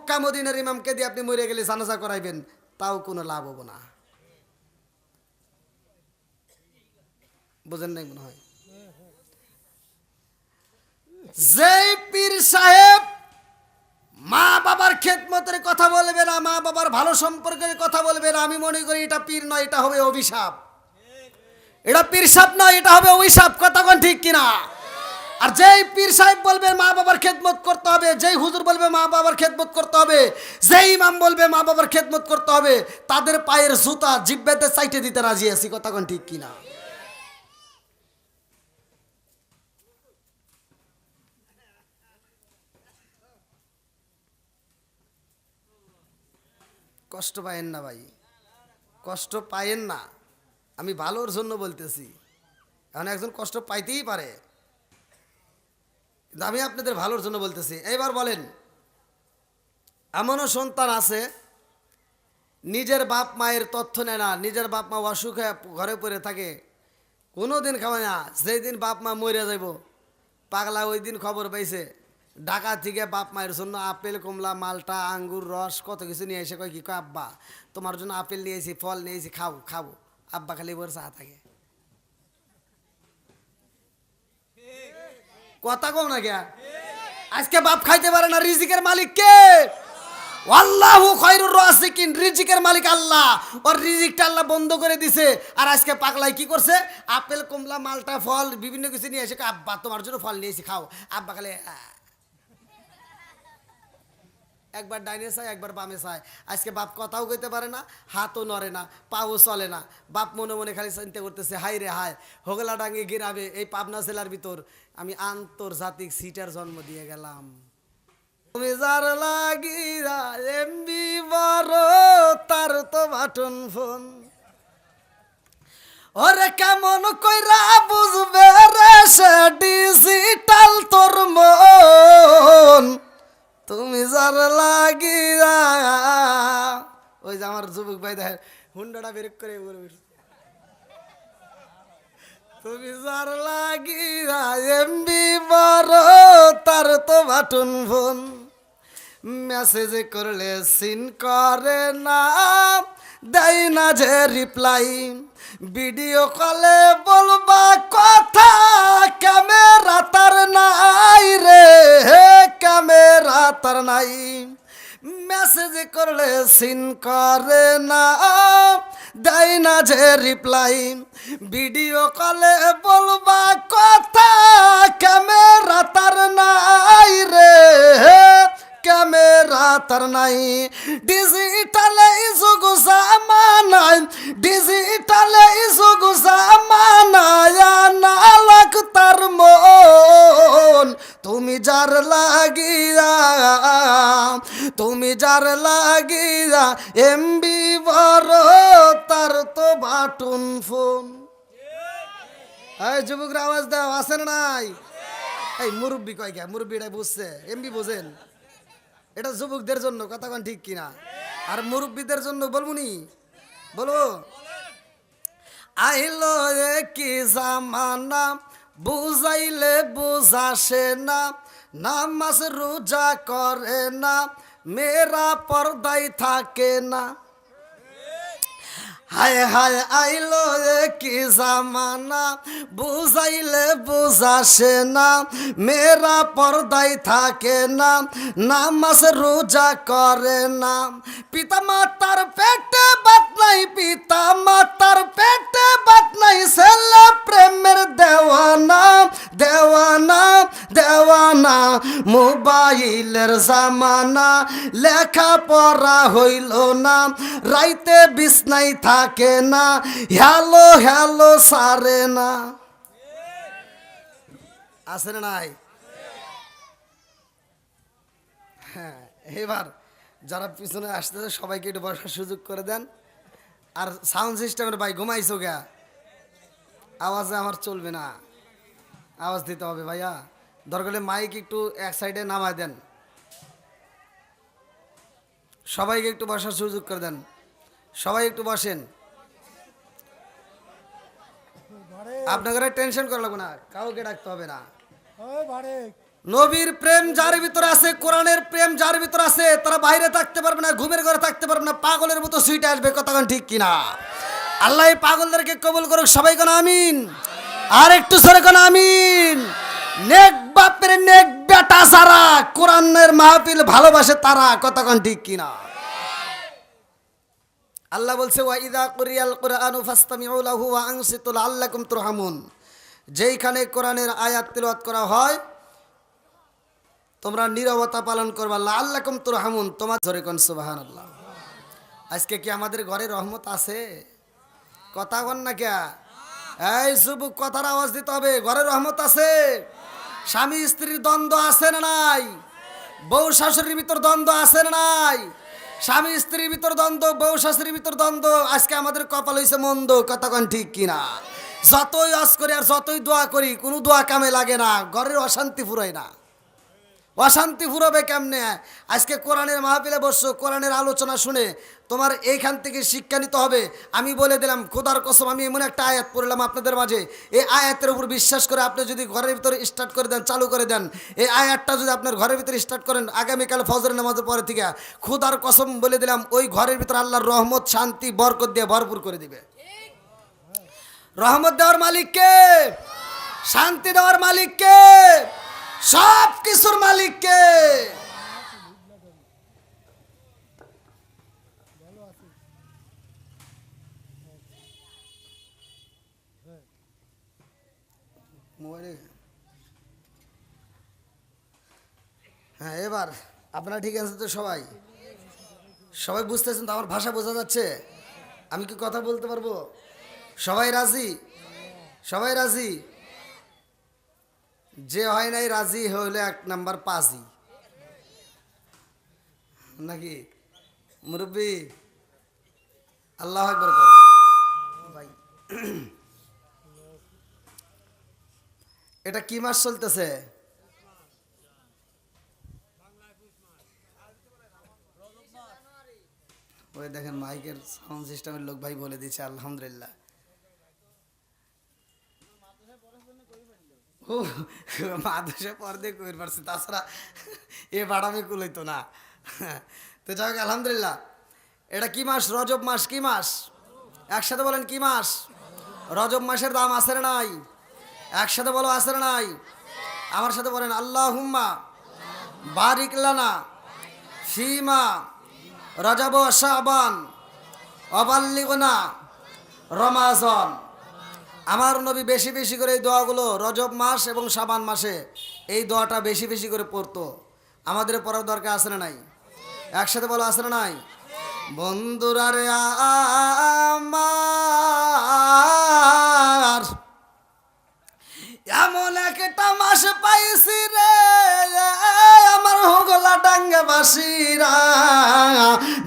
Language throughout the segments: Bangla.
মক্কা মদিনার ইমামকে দিয়ে আপনি মরে গেলে জানাজা করাইবেন, তাও কোনো লাভ হবো না। বুঝেন নাই মনে হয়। যেই পীর সাহেব মা বাবার খেদমতের কথা বলবে না, মা বাবার ভালো সম্পর্কের কথা বলবে না, আমি মনে করি এটা পীর নয়, এটা হবে অভিশাপ। এটা পীর সাহেব নয়, এটা হবে অভিশাপ। কথা কোন ঠিক কিনা? আর যেই পীর সাহেব বলবে মা বাবার খেদমত করতে হবে, যেই হুজুর বলবে মা বাবার খেদমত করতে হবে, যেই ইমাম বলবে মা বাবার খেদমত করতে হবে, তাদের পায়ের জুতা জিব্বাতে চাইটে দিতে রাজি আছি। কথা কোন ঠিক কিনা? কষ্ট পায়েন না ভাই, কষ্ট পায়েন না, আমি ভালোর জন্য বলতেছি। এখন একজন কষ্ট পাইতেই পারে, কিন্তু আমি আপনাদের ভালোর জন্য বলতেছি। এইবার বলেন, এমনও সন্তান আছে নিজের বাপ মায়ের তথ্য নেয় না, নিজের বাপ মা অসুখে ঘরে পড়ে থাকে, কোনো দিন খাওয়ায় না। যেই দিন বাপ মা মরে যাইব, পাগলা ওই দিন খবর পাইছে ঢাকা থেকে বাপ মায়ের জন্য আপেল, কমলা, মালটা, আঙ্গুর রস কত কিছু নিয়ে এসে কয় কি, কয় আব্বা তোমার জন্য আপেল নিয়েছি, ফল নিয়েছি, খাও খাবো। আব্বা খালি বলে চা থাকে। কথা কও না কে? আজকে বাপ খাইতে পারে না, রিজিকের মালিক কে? আল্লাহু খায়রুর রাযিকিন, রিজিকের মালিক আল্লাহ। ওর রিজিকটা আল্লাহ বন্ধ করে দিছে। আর আজকে পাগলাই কি করছে, আপেল, কমলা, মালটা, ফল বিভিন্ন কিছু নিয়ে এসে কয় আব্বা তোমার জন্য ফল নিয়েছি, খাও। আব্বা খালি একবার ডাইনে চায়, একবার বামে চায়। আজকে বাপ কথাও কইতে পারে না, হাতও নড়ে না, পাও চলে না। বাপ মনে মনে খালি চিন্তা করতেছে, হাই রে হাই, হোগলাডাঙ্গি গিরাবে এই পাবনা জেলার ভিতর আমি আন্তর্জাতিক সিটার জন্ম দিয়ে গেলাম। তুমি যার লাগিরা এমবি বড়, তার তো বাটন ফোন। ওরে কেমন কইরা বুঝবে রে সে ডিজিটাল তোর মন, তুমি যার লাগিয়া। ওই যে আমার যুবক ভাই দেখেন হুন্ডাটা বের করে তুমি যার লাগিয়া এমবি বড়, তার তো বাটন ফোন। মেসেজ করলে সিন করে না, দেয় না যে রিপ্লাই। ভিডিও কলে বলবা কথা, ক্যামেরা তার নাই রে, ক্যামেরা তার নাই। মেসেজ করলে সিন করে না, দেয় না যে রিপ্লাই। ভিডিও কলে বলবা কথা, ক্যামেরা তার নাই রে, ক্যামেরা তার নাই। ডিজিটালে যুগ জামানায়, ডিজিটালে যুগ জামানায় না লাগ তার মন। তুমি যার লাগিয়া, তুমি যার লাগিয়া এমবি বড়, তার তো বাটন ফোন। এই যুবকরা আওয়াজ দাও, আছে না নাই? এই মুরব্বী কয় কে? মুরব্বীটা বুঝছে, এমবি বোঝেন? এটা যুবকদের জন্য। কথা কোন ঠিক কিনা? আর মুরব্বীদের জন্য বলবুনি, বলবো। আইলো কি জামানা, বুঝাইলে বুঝাসে না, নামাজ রোজা করে না, মেয়েরা পর্দায় থাকে না। হায় হায় আইলো কি জামানা, বুঝাইলে বুঝাসে না, মেয়েরা পর্দায় থাকে না, নামাজ রোজা করে না। পিতা মাতার পেটে বাত নাই, পিতা মাতার পেটে বাত নাই, ছেলে প্রেমের দেওয়ানা, দেওয়ানা, দেওয়ানা। মোবাইলের জামানা, লেখা পড়া হইল না, রাইতে বিছনাই থাকে না, হ্যালো হ্যালো সারে না। আছে না নাই? হ্যাঁ, এবার যারা পিছনে আসতেছে সবাইকে একটু বসার সুযোগ করে দেন। আর সাউন্ড সিস্টেমের ভাই ঘুমাইছো গা, আওয়াজে আমার চলবে না, আওয়াজ দিতে হবে ভাইয়া। দরকার হলে মাইক একটু এক সাইডে নামায় দেন, সবাইকে একটু বসার সুযোগ করে দেন। সবাই একটু বসেন, আপনাকে টেনশন করা লাগবে না, কাউকে ডাকতে হবে না। নবীর প্রেম যার ভিতরে আছে, কোরআনের প্রেম যার ভিতরে আছে, তারা বাইরে থাকতে পারবে না, ঘুমের ঘরে থাকতে পারবে না, পাগলের মতো সুইটে আসবে। কতক্ষণ ঠিক কিনা? আল্লাহ এই পাগলদেরকে কবুল করুক। সবাই কোন আমিন। আর একটু সরে কোন আমিন। নেক বাপের নেক বেটা সারা কোরআনের মাহফিল ভালোবাসে তারা। কতক্ষণ ঠিক কিনা? আল্লাহ বলছে ওয়া ইযা কুরিয়াল কুরআনু ফাসতামিউ লাহু ওয়া আনসিতু লাআল্লাকুম তুরহামুন। যেইখানে কোরআনের আয়াত তিলাওয়াত করা হয় তোমরা নীরবতা পালন করবা। লাআল্লাকুম তুরহামুন, তোমার জোরে কোন সুবহানাল্লাহ। আজকে কি আমাদের ঘরে রহমত আছে? কথা বল না কে? এই যুবক, কথার আওয়াজ দিতে হবে। ঘরে রহমত আছে? স্বামী স্ত্রীর দ্বন্দ্ব আছে না নাই? বউ শাশুড়ির ভিতর দ্বন্দ্ব আছে না নাই? স্বামী স্ত্রীর ভিতর দ্বন্দ্ব, বউ শাশুড়ির ভিতর দ্বন্দ্ব। আজকে আমাদের কপাল হইছে মন্দ। কতক্ষণ ঠিক কিনা? যতই আজ করি আর যতই দোয়া করি কোনো দোয়া কামে লাগে না। ঘরের অশান্তি ফুরায় না। অশান্তি ফুরাবে কেমনে? আজকে কোরআনের মাহফিলে বসছো, কোরআনের আলোচনা শুনে তোমার এইখান থেকে শিক্ষা নিতে হবে। আমি বলে দিলাম খোদার কসম, আমি এমন একটা আয়াত পড়লাম আপনাদের মাঝে, এই আয়াতের উপর বিশ্বাস করে আপনি যদি ঘরের ভিতরে স্টার্ট করে দেন, চালু করে দেন, এই আয়াতটা যদি আপনার ঘরের ভিতরে স্টার্ট করেন আগামীকাল ফজরের নামাজের পরে থেকে, খোদার কসম বলে দিলাম ওই ঘরের ভিতরে আল্লাহর রহমত, শান্তি, বরকত দিয়ে ভরপুর করে দিবে। রহমত দেওয়ার মালিক কে? শান্তি দেওয়ার মালিক কে? সব কিছুর মালিক কে? হ্যাঁ, এবার আপনারা ঠিক আছে তো? সবাই সবাই বুঝতেছেন তো? আমার ভাষা বোঝা যাচ্ছে? আমি কি কথা বলতে পারবো? সবাই রাজি? সবাই রাজি? যে হয় নাই রাজি হইলে এক নাম্বার পাজি নাকি মুরব্বী? আল্লাহ আকবার কর ভাই। এটা কি মাস চলতেছে? ওই দেখেন মাইকের সাউন্ড সিস্টেমের লোক ভাই বলে দিচ্ছে আলহামদুলিল্লাহ। ও মাদ্রাসা পর্দে কইর পারছে, তাছাড়া এ বাড়ামে কুলাইতো না। তো যাই হোক আলহামদুলিল্লাহ। এটা কি মাস? রজব মাস। কি মাস? একসাথে বলেন কি মাস? রজব মাসের দাম আছে না নাই? একসাথে বলো আছে না নাই? আমার সাথে বলেন আল্লাহুম্মা বারিক লানা ফিমা রজব ও শাবান অবাল্লিগনা রমাজান। আমার নবী বেশি বেশি করে এই দোয়াগুলো রজব মাস এবং শাবান মাসে এই দোয়াটা বেশি বেশি করে পড়তো। আমাদের পড়ার দরকার আছে না নাই? একসাথে বলো আছে না নাই? বন্ধুরা রে আমার এমন একটা মাস পাইছি রে আমার হোগলা ডাঙ্গা বাসীরা,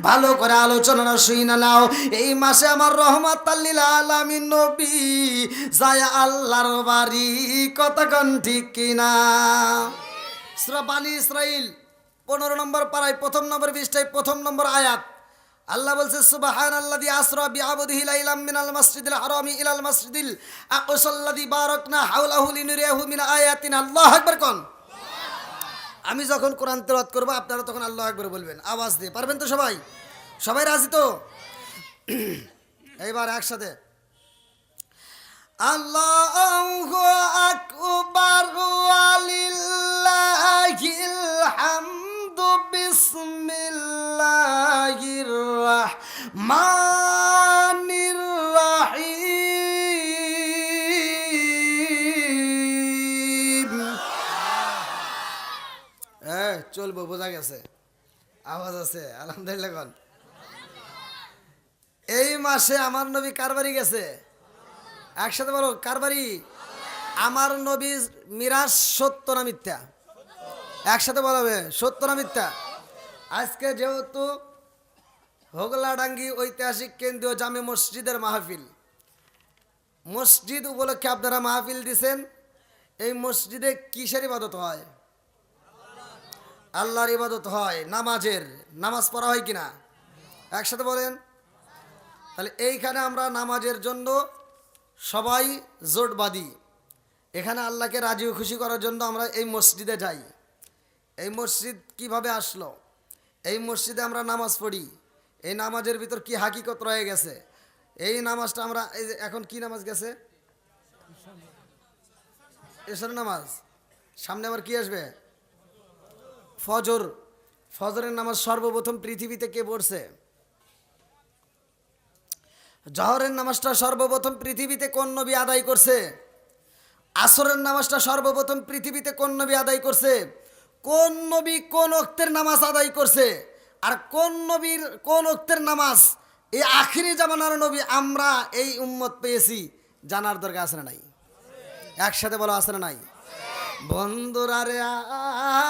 ভালো করে আলোচনা শুইনা নাও। এই মাসে আমার রহমত লিল আলামিন নবী যায় আল্লাহর বাড়ি। কতক্ষণ ঠিক কিনা? সূরা বানী ইসরাইল 15 নম্বর পারায় 1 নম্বর পৃষ্ঠায় 1 নম্বর আয়াত। আল্লাহ বলছে সুবহানাল্লাযী আসরা বিআবদিহি লাইলাম মিনাল মাসজিদিল হারামি ইলাল মাসজিদিল আকসাল্লাযী বারাকনা হাওলাহু লিনুরিয়াহু মিন আয়াতিনা। আল্লাহু আকবার কোন। আমি যখন কোরআন তেলাওয়াত করব আপনারা তখন আল্লাহু আকবার বলবেন আওয়াজ দিয়ে। পারবেন তো সবাই? সবাই রাজি তো? এইবার একসাথে আল্লাহু আকবার ওয়ালিল্লাহিল হামদু বিসমিল্লাহির রাহমানির রাহিম। চলবো, বোঝা গেছে? আওয়াজ আছে আলহামদুলিল্লাহ কোন। এই মাসে আমার নবী কার বাড়ি গেছে? একসাথে বলো কার বাড়ি? আমার নবী মিরাজ সত্য না মিথ্যা? একসাথে বলবে সত্য না মিথ্যা? আজকে যেহেতু হোগলাডাঙ্গি ঐতিহাসিক কেন্দ্রীয় জামে মসজিদের মাহফিল, মসজিদ উপলক্ষে আপনারা মাহফিল দিছেন। এই মসজিদে কিসের ইবাদত হয়? আল্লাহর ইবাদত হয়, নামাজের। নামাজ পড়া হয় কিনা? একসাথে বলেন। তাহলে এইখানে আমরা নামাজের জন্য সবাই জোটবাদী। এখানে আল্লাহকে রাজি ও খুশি করার জন্য আমরা এই মসজিদে যাই। এই মসজিদ কিভাবে আসলো? এই মসজিদে আমরা নামাজ পড়ি। এই নামাজের ভিতর কি হাকিকত রয়ে গেছে? এই নামাজটা আমরা এই যে এখন কি নামাজ গেছে? এশার নামাজ। সামনে আবার কি আসবে? ফজর। ফজরের নামাজ সর্বপ্রথম পৃথিবীতে কে পড়ছে? জহরের নামাজটা সর্বপ্রথম পৃথিবীতে কোন নবী আদায় করছে? আসরের নামাজটা সর্বপ্রথম পৃথিবীতে কোন নবী আদায় করছে? কোন নবী কোন ওক্তের নামাজ আদায় করছে? আর কোন নবীর কোন ওক্তের নামাজ এই আখিরি জামানার নবী আমরা এই উম্মত পেয়েছি, জানার দরকার আছে না নাই? একসাথে বলো, আছে না নাই? বন্ধুরা রে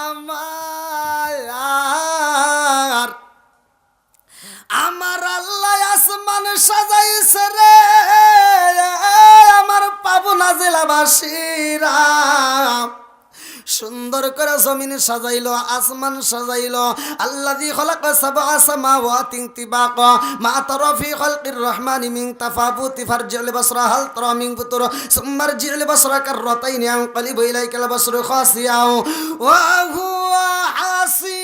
আমার, আমার আল্লাহ আসমান সাজাইছে রে আমার পাবনা জেলাবাসীরা। সুন্দর করে জমিন সাজাইলো, আসমান সাজাইলো। আল্লাযী খালাকা সাবআ সামাওয়াতিন তিবাকা মা তারা ফি খালকির রহমানি মিন তাফাবুতি ফারজি'ল বাসরা হাল তারা মিন ফুতুর সুম্মা রজি'ল বাসরা কাররাতাইনি আনকালিবু ইলাইকাল বাসরু খাসিয়াও ওয়া হুয়া হাসির।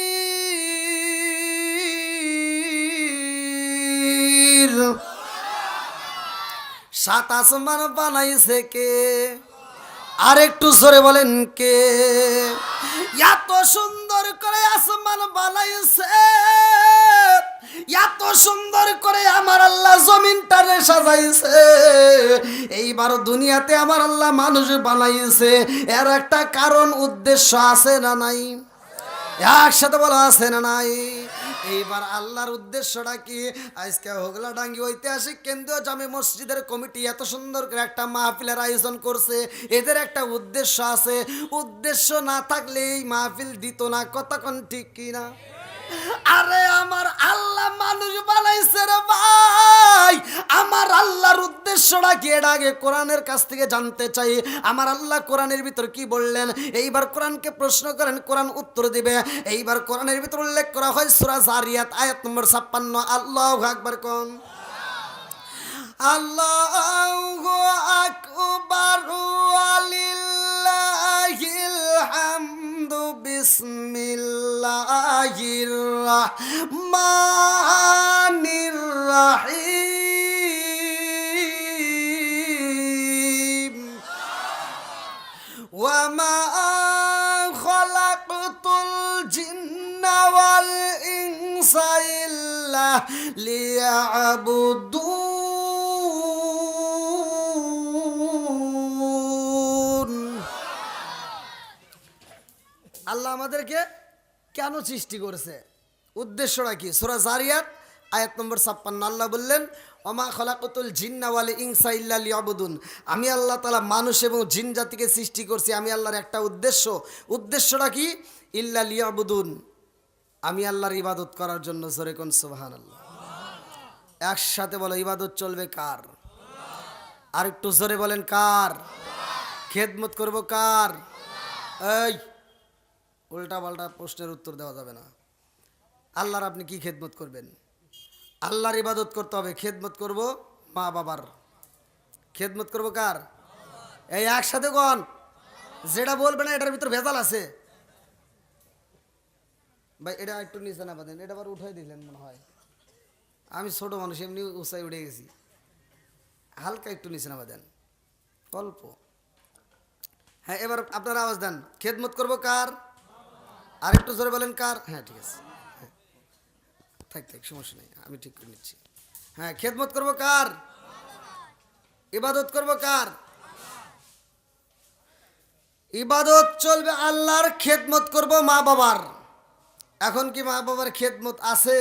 সাত আসমান বানাইছে কে? আর একটু জোরে বলেন কে? এত সুন্দর করে আসমান বানাইছে, এত সুন্দর করে আমার আল্লাহ জমিনটারে সাজাইছে। এইবার দুনিয়াতে আমার আল্লাহ মানুষ বানাইছে, এর একটা কারণ উদ্দেশ্য আছে না নাই? একসাথে বলা আছে না নাই? এইবার আল্লাহর উদ্দেশ্যটা কি? আজকে হোগলাডাঙ্গি ঐতিহাসিক কেন্দ্রীয় জামে মসজিদের কমিটি এত সুন্দর করে একটা মাহফিলের আয়োজন করছে। এদের একটা উদ্দেশ্য আছে, উদ্দেশ্য না থাকলে এই মাহফিল দিত না। কতক্ষণ ঠিক কিনা? আরে আমার আল্লাহ মানুষ বানাইছে রে ভাই, আমার আল্লাহর উদ্দেশ্যটা কি? এর আগে কোরআনের কাছ থেকে জানতে চাই আমার আল্লাহ কোরআনের ভিতর কি বললেন। এইবার কোরআনকে প্রশ্ন করেন, কোরআন উত্তর দিবে। এইবার কোরআনের ভিতর উল্লেখ করা হয় সূরা জারিয়াত আয়াত নম্বর 56। আল্লাহু আকবার কোন? আল্লাহু আকবার ওয়ালিল্লাহিল হামদু বিসমিল্লাহির রাহমানির রাহিম ওয়া মা খালাকতুল জিন্না ওয়াল ইনসা ইল্লা লিয়াবুদুন। আল্লাহ আমাদেরকে কেন সৃষ্টি করেছে? উদ্দেশ্যটা কি? সূরা জারিয়াত আয়াত নম্বর 56। আল্লাহ বললেন ওমা খলাকতুল জিন্না ওয়াল ইনসা ইল্লা লিয়াবুদুন। আমি আল্লাহ তাআলা মানুষ এবং জিন জাতিকে সৃষ্টি করছি, আমি আল্লাহর একটা উদ্দেশ্য। উদ্দেশ্যটা কি? ইল্লা লিয়াবুদুন, আমি আল্লাহর ইবাদত করার জন্য। জোরে কোন সুবহানাল্লাহ। একসাথে বলো, ইবাদত চলবে কার? আর একটু জোরে বলেন কার? খেদমত করব কার? এই উল্টা পাল্টা প্রশ্নের উত্তর দেওয়া যাবে না। আল্লাহর আপনি কি খেদমত করবেন? আল্লাহর ইবাদত করতে হবে। খেদমত করব মা বাবার। খেদমত করব কার? এই একসাথে কোন? যেটা বলবে না এটার ভিতর ভেজাল আছে ভাই। এটা একটু নিচে না বাঁধেন, এটা আবার উঠাই দিলেন মনে হয়। আমি ছোট মানুষ, এমনি উঁচাই উঠে গেছি। হালকা একটু নিচে না বাঁধেন, অল্প। হ্যাঁ, এবার আপনারা আওয়াজ দেন। খেদমত করব কার? আর একটু জোরে বলেন কার? হ্যাঁ ঠিক আছে, হ্যাঁ থাক থাক, সমস্যা নেই, আমি ঠিক করে নিচ্ছি। হ্যাঁ, খেদমত করব কার? ইবাদত করব কার? ইবাদত চলবে আল্লাহর, খেদমত করব মা বাবার। এখন কি মা বাবার খেদমত আছে?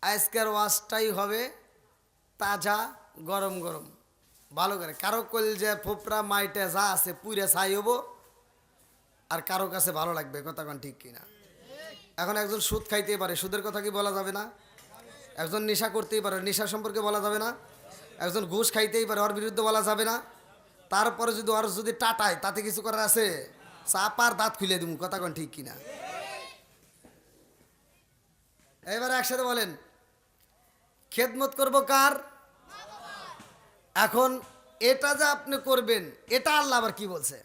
আজকের ওয়াজটাই হবে তাজা গরম গরম, ভালো করে। কারো কলজে ফোপরা মাইটে যা আছে পুরে ছাই হবো, আর কারো কাছে ভালো লাগবে। কথা কোন ঠিক কিনা? এখন একজন সুদ খাইতেই পারে, সুদের কথা কি বলা যাবে না? একজন নেশা করতেই পারে, নেশা সম্পর্কে বলা যাবে না? একজন ঘুষ খাইতেই পারে, ওর বিরুদ্ধে বলা যাবে না? তারপরে যদি ওর যদি টাটায়, তাতে কিছু করার আছে? চাপার দাঁত খুলে দিব। কথা কোন ঠিক কিনা? এবার একসাথে বলেন, খেদমত করব কার? এখন এটা যে আপনি করবেন, এটা আল্লাহ আবার কি বলছে?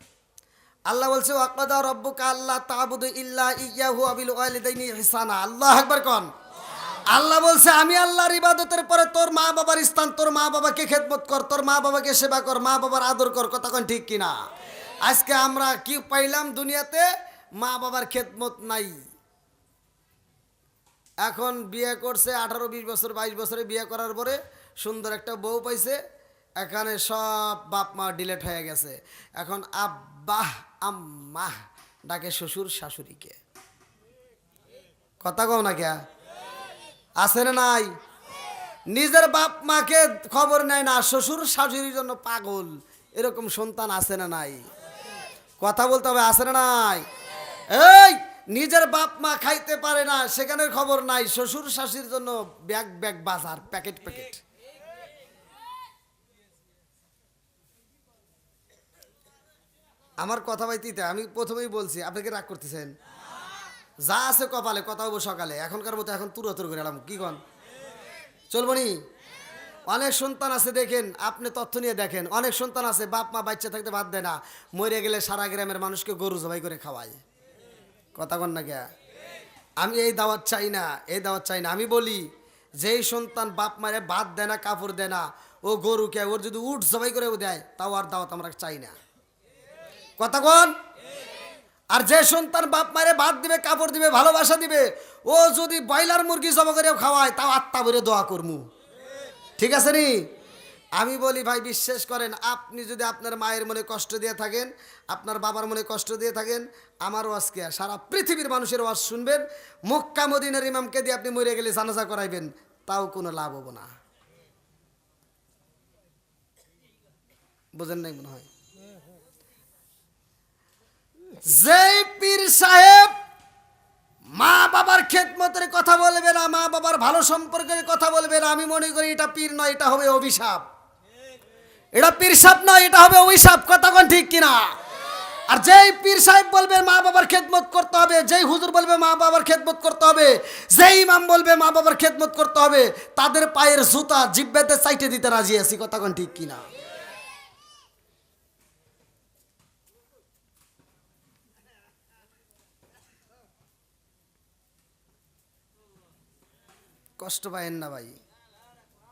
আল্লাহ বলছে ওয়াকাদা রব্বুকা আল্লা তা'বুদু ইল্লা ইয়্যাহু ওয়া বিল ওয়ালিদাইনি ইহসানা। আল্লাহু আকবার কোন। আল্লাহ বলছে আমি আল্লাহর ইবাদতের পরে তোর মা বাবার স্থান, তোর মা বাবাকে খেদমত কর, তোর মা বাবাকে সেবা কর, মা বাবার আদর কর। কথা কোন ঠিক কিনা? আজকে আমরা কি পাইলাম দুনিয়াতে? মা বাবার খেদমত নাই। এখন বিয়ে করছে 18-20 বছর 22 বছরে বিয়ে করার পরে সুন্দর একটা বউ পাইছে, এখানে সব বাপ মা ডিলেট হয়ে গেছে। এখন আব্বা আম্মা ডাকে শ্বশুর শাশুড়িকে। কথা কও না কে? আছে না নাই? নিজের বাপ মাকে খবর নেয় না, শ্বশুর শাশুড়ির জন্য পাগল। এরকম সন্তান আছে না নাই? কথা বলতে হবে, আছে না নাই? এই নিজের বাপ মা খাইতে পারে না, সেখানে খবর নাই, শ্বশুর শাশুড়ির জন্য ব্যাগ ব্যাগ বাজার, প্যাকেট প্যাকেট। আমার কথা বাইতিতে আমি প্রথমেই বলছি, আপনি কি রাগ করতেছেন? যা আছে কপালে কথা হবো সকালে, এখনকার মতো এখন তুরতুর করে এলাম কি কন? চলবো নি? অনেক সন্তান আছে দেখেন, আপনি তথ্য নিয়ে দেখেন, অনেক সন্তান আছে বাপ মা বাচ্চা থাকতে বাদ দেয় না, মরে গেলে সারা গ্রামের মানুষকে গরু জবাই করে খাওয়ায়। কথা কন না কে? আমি এই দাওয়াত চাই না, এই দাওয়াত চাই না। আমি বলি যেই সন্তান বাপ মারে ভাত দেয় না, কাপড় দেয় না, ও গরুকে ওর যদি উঠ জবাই করে দেয়, তাও আর দাওয়াত আমরা চাই না। কথা কন। আর যে সন্তান বাপ মারে ভাত দিবে, কাপড় দিবে, ভালোবাসা দিবে, ও যদি ব্রয়লার মুরগি জবা করে খাওয়ায়, তাও আত্মা ভরে দোয়া করমু। ঠিক আছে নি? আমি বলি ভাই বিশ্বাস করেন, আপনি যদি আপনার মায়ের মনে কষ্ট দিয়ে থাকেন, আপনার বাবার মনে কষ্ট দিয়ে থাকেন, আমার ওয়াজ কে? সারা পৃথিবীর মানুষের ওয়াজ শুনবেন, মক্কা মদিনার ইমামকে দিয়ে আপনি মরে গেলে জানাজা করাইবেন, তাও কোনো লাভ হবো না। বুঝেন নাই মনে হয়? যেই পীর সাহেব মা বাবার খেদমতের কথা বলবে না, মা বাবার ভালো সম্পর্কের কথা বলবে না, আমি মনে করি এটা পীর নয়, এটা হবে অভিশাপ। এটা পীর সাহেব নয়, এটা হবে অভিশাপ। কথা কোন ঠিক কিনা? আর যেই পীর সাহেব বলবে মা বাবার খেদমত করতে হবে, যেই হুজুর বলবে মা বাবার খেদমত করতে হবে, যেই ইমাম বলবে মা বাবার খেদমত করতে হবে, তাদের পায়ের জুতা জিব্বাতে চাইটে দিতে রাজি আছি। কথা কোন ঠিক কিনা? কষ্ট পায়েন না ভাই,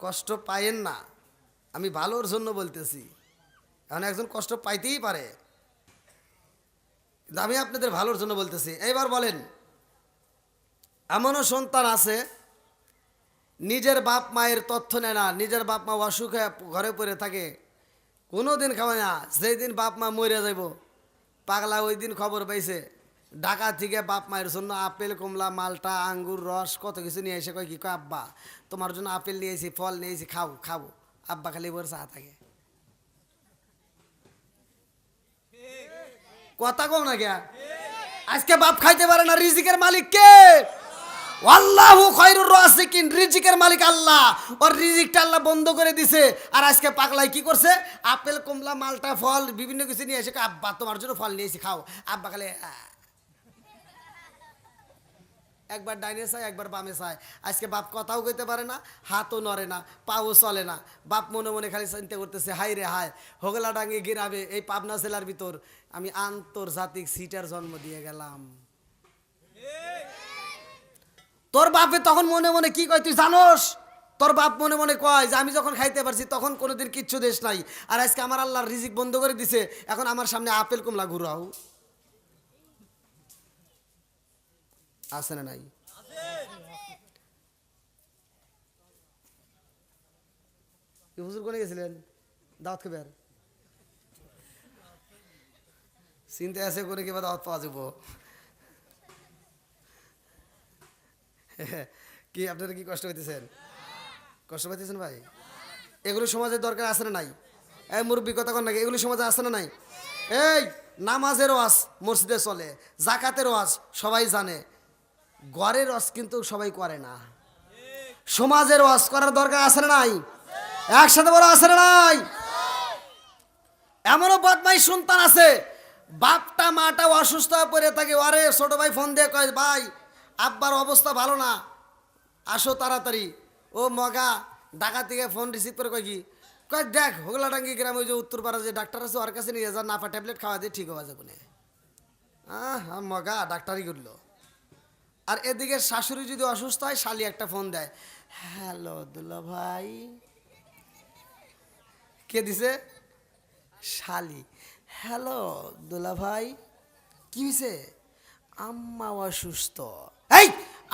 কষ্ট পায়েন না। আমি ভালোর জন্য বলতেছি। এখন একজন কষ্ট পাইতেই পারে, কিন্তু আমি আপনাদের ভালোর জন্য বলতেছি। এইবার বলেন, এমনও সন্তান আছে নিজের বাপ মায়ের তথ্য নেয় না, নিজের বাপ মা অসুখে ঘরে পড়ে থাকে, কোনো দিন খাওয়ায় না। যেই দিন বাপ মা মরে যাইব, পাগলা ওই দিন খবর পাইছে ঢাকা থেকে বাপ মায়ের জন্য আপেল, কমলা, মালটা, আঙ্গুর রস কত কিছু নিয়ে এসে কয় কি কয়, আব্বা তোমার জন্য আপেল নিয়েছি, ফল নিয়েছি, খাবো খাবো। আব্বা খালি বলে চা থাকে। কথা কও না কে? আজকে বাপ খাইতে পারে না, রিজিকের মালিক কে? আল্লাহু খায়রুর রাযিকিন। রিজিকের মালিক আল্লাহ, ওর রিজিকটা আল্লাহ বন্ধ করে দিছে। আর আজকে পাগলাই কি করছে? আপেল, কমলা, মালটা, ফল বিভিন্ন কিছু নিয়ে এসে আব্বা তোমার জন্য ফল নিয়েছি, খাও। আব্বা খালি একবার ডাইনে চায়, একবার বামে চায়। আজকে বাপ কথাও কইতে পারে না, হাতও নড়ে না, পাও চলে না। বাপ মনে মনে খালি চিন্তা করতেছে, হাই রে হায়, হোগলাডাঙ্গি গিরাবে এই পাবনা জেলার ভিতর আমি আন্তর্জাতিক সিটার জন্ম দিয়ে গেলাম। তোর বাপে তখন মনে মনে কি কয় তুই জানোস? তোর বাপ মনে মনে কয় যে আমি যখন খাইতে পারছি তখন কোনোদিন কিচ্ছু দেশ নাই, আর আজকে আমার আল্লাহর রিজিক বন্ধ করে দিছে, এখন আমার সামনে আপেল কমলা ঘুরাও। আছে না নাই? হুজুর কোনে গেছিলেন দাওয়াত খাবে? আর চিন্তা আছে করে কিবা দাওয়াত পাওয়া যাব? কি আপনারা কি কষ্ট পাইতেছেন? কষ্ট পাইতেছেন ভাই? এগুলো সমাজের দরকার আছে না নাই? এই মুরব্বী কথা কন নাকি? এগুলো সমাজে আছে না নাই? এই নামাজের ওয়াজ মসজিদে চলে, জাকাতের ওয়াজ সবাই জানে, ঘরের ওয়াজ কিন্তু সবাই করে না। সমাজের ওয়াজ করার দরকার আছে না নাই? একসাথে বড় আছে না নাই? এমনও বদমাই সন্তান আছে, বাপটা মাটা অসুস্থ হয়ে পড়ে থাকে, আরে ছোট ভাই ফোন দিয়ে কয় ভাই আব্বার অবস্থা ভালো না, আসো তাড়াতাড়ি। ও মগা ঢাকা থেকে ফোন রিসিভ করে কয় কি কয় দেখ হোগলাডাঙ্গি গ্রামে ওই যে উত্তরপাড়া যে ডাক্তার আছে ওর কাছে নিয়ে যা, নাফা ট্যাবলেট খাওয়া দিয়ে ঠিক হওয়া যাবে না। মগা ডাক্তারই করলো। আর এদিকে শাশুড়ি যদি অসুস্থ হয়, শালি একটা ফোন দেয়, হ্যালো দুলা ভাই। কে দিছে? শালি। হ্যালো দুলা ভাই, কি হয়েছে? আম্মা অসুস্থ। এই